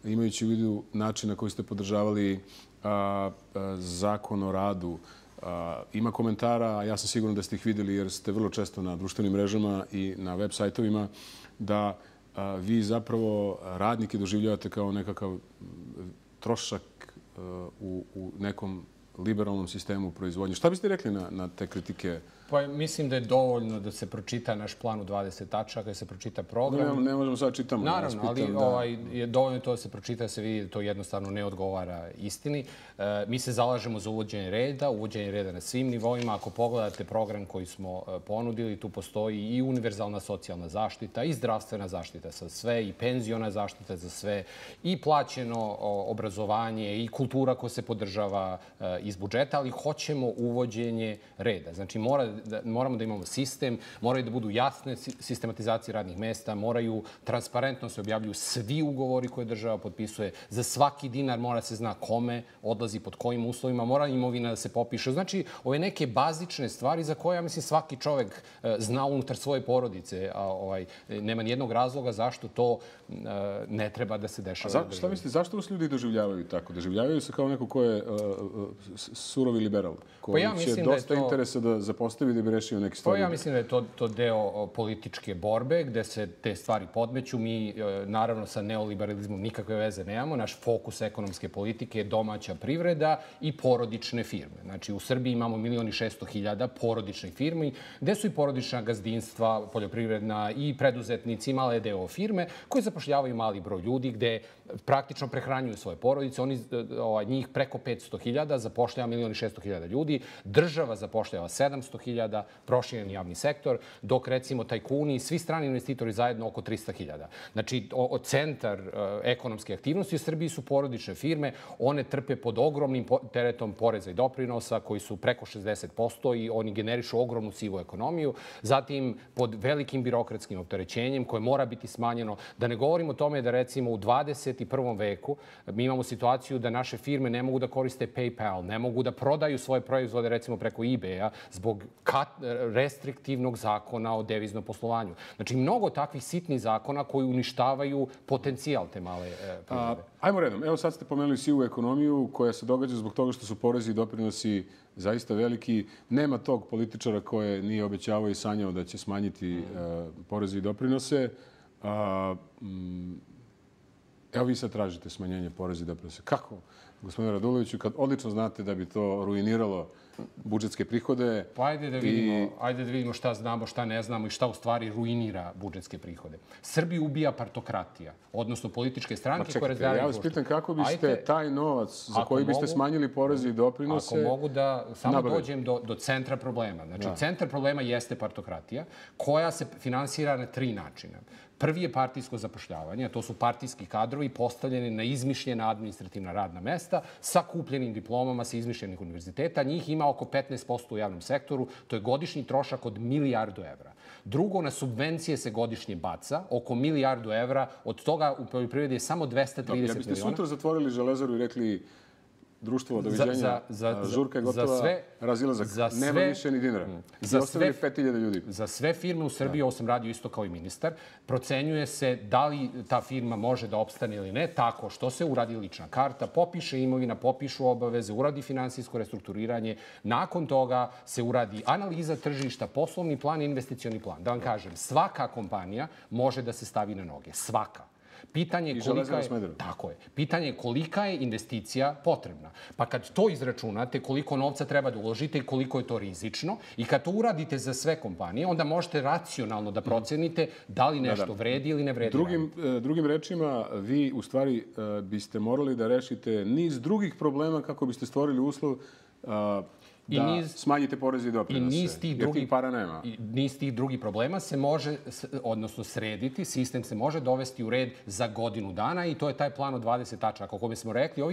imajući u vidu način na koji ste podržavali zakon o radu. Ima komentara, ja sam siguran da ste ih videli jer ste vrlo često na društvenim mrežama i na web sajtovima, da vi zapravo radnike doživljavate kao nekakav trošak u nekom liberalnom sistemu proizvodnje. Šta biste rekli na te kritike? Pa mislim da je dovoljno da se pročita naš plan u 20 tačaka, da se pročita program. Ne možemo sad čitamo. Naravno, ali je dovoljno to da se pročita, da se vidi da to jednostavno ne odgovara istini. Mi se zalažemo za uvođenje reda na svim nivoima. Ako pogledate program koji smo ponudili, tu postoji i univerzalna socijalna zaštita, i zdravstvena zaštita za sve, i penziona zaštita za sve, i plaćeno obrazovanje, i kultura koja se podržava iz budžeta, ali hoćemo uvođenje reda. Znači, moramo da imamo sistem, moraju da budu jasne sistematizacije radnih mesta, moraju transparentno se objavljuju svi ugovori koje država potpisuje. Za svaki dinar mora se zna kome odlazi, pod kojim uslovima, mora imovina da se popiše. Znači, ove neke bazične stvari za koje, ja mislim, svaki čovek zna unutar svoje porodice. Nema nijednog razloga zašto to ne treba da se dešava. A šta mislite, zašto vas ljudi doživljavaju tako? Doživljavaju se kao neko ko je surovi liberal, koji će dosta interesa da zapostavi da bi rešio neke stvari? Ja mislim da je to deo političke borbe gde se te stvari podmeću. Mi, naravno, sa neoliberalizmom nikakve veze nemamo. Naš fokus ekonomske politike je domaća privreda i porodične firme. Znači, u Srbiji imamo 1.600.000 porodičnih firmi, gde su i porodična gazdinstva, poljoprivredna i preduzetnici, male deo firme, koji zapošljavaju mali broj ljudi, gde praktično prehranjuju svoje porodice. Njih preko 500.000 zapošljava 1.600.000 ljudi. Država zapošljava 700.000, proširen javni sektor, dok recimo tajkuni i svi strani investitori zajedno oko 300.000. Znači, centar ekonomske aktivnosti u Srbiji su porodične firme. One trpe pod ogromnim teretom poreza i doprinosa koji su preko 60% i oni generišu ogromnu sivu ekonomiju. Zatim, pod velikim birokratskim opterećenjem koje mora biti smanjeno. Da ne govorimo o tome da recimo u 21. veku mi imamo situaciju da naše firme ne mogu da koriste PayPal, ne mogu da prodaju svoje proizvode recimo preko eBay-a zbog restriktivnog zakona o deviznom poslovanju. Znači, mnogo takvih sitnih zakona koji uništavaju potencijal te male privrede. Ajmo redom. Evo sad ste pomenuli sivu ekonomiju koja se događa zbog toga što su porezi i doprinosi zaista veliki. Nema tog političara koje nije obećavao i sanjao da će smanjiti poreze i doprinose. Evo vi sad tražite smanjenje poreza i doprinosa. Kako, gospodine Raduloviću, kad odlično znate da bi to ruiniralo budžetske prihode? Pa ajde da vidimo šta znamo, šta ne znamo i šta u stvari ruinira budžetske prihode. Srbiju ubija partokratija, odnosno političke stranke koje razvijaju. Ja vas pitam kako biste taj novac za koji biste smanjili poreze i doprinose... Ako mogu da samo dođem do centra problema. Znači, centar problema jeste partokratija koja se finansira na 3 načina. Prvi je partijsko zapošljavanje, a to su partijski kadrovi postavljeni na izmišljena administrativna radna mesta sa kupljenim diplomama sa izmišljenih univerziteta. Njih ima oko 15% u javnom sektoru. To je godišnji trošak od 1 milijardu evra. Drugo, na subvencije se godišnje baca oko 1 milijardu evra. Od toga u poljoprivredi je samo 230 miliona. Ja biste sutra zatvorili Železaru i rekli društvo, doviđenja, žurka je gotova, razilazak, nema više ni dinara. I ostavili 5.000 ljudi. Za sve firme u Srbiji, ovo sam radio isto kao i ministar, procenjuje se da li ta firma može da opstane ili ne, tako što se uradi lična karta, popiše imovina, popišu obaveze, uradi finansijsko restrukturiranje, nakon toga se uradi analiza tržišta, poslovni plan i investicioni plan. Da vam kažem, svaka kompanija može da se stavi na noge. Svaka. Pitanje je kolika je investicija potrebna. Pa kad to izračunate, koliko novca treba da uložite i koliko je to rizično, i kad to uradite za sve kompanije, onda možete racionalno da procenite da li nešto vredi ili ne vredi. Drugim rečima, vi u stvari biste morali da rešite niz drugih problema kako biste stvorili uslov da smanjite poreze i doprinose, jer tih para nema. Niz tih drugih problema se može, odnosno srediti, sistem se može dovesti u red za godinu dana i to je taj plan od 20 tačaka o kome smo rekli.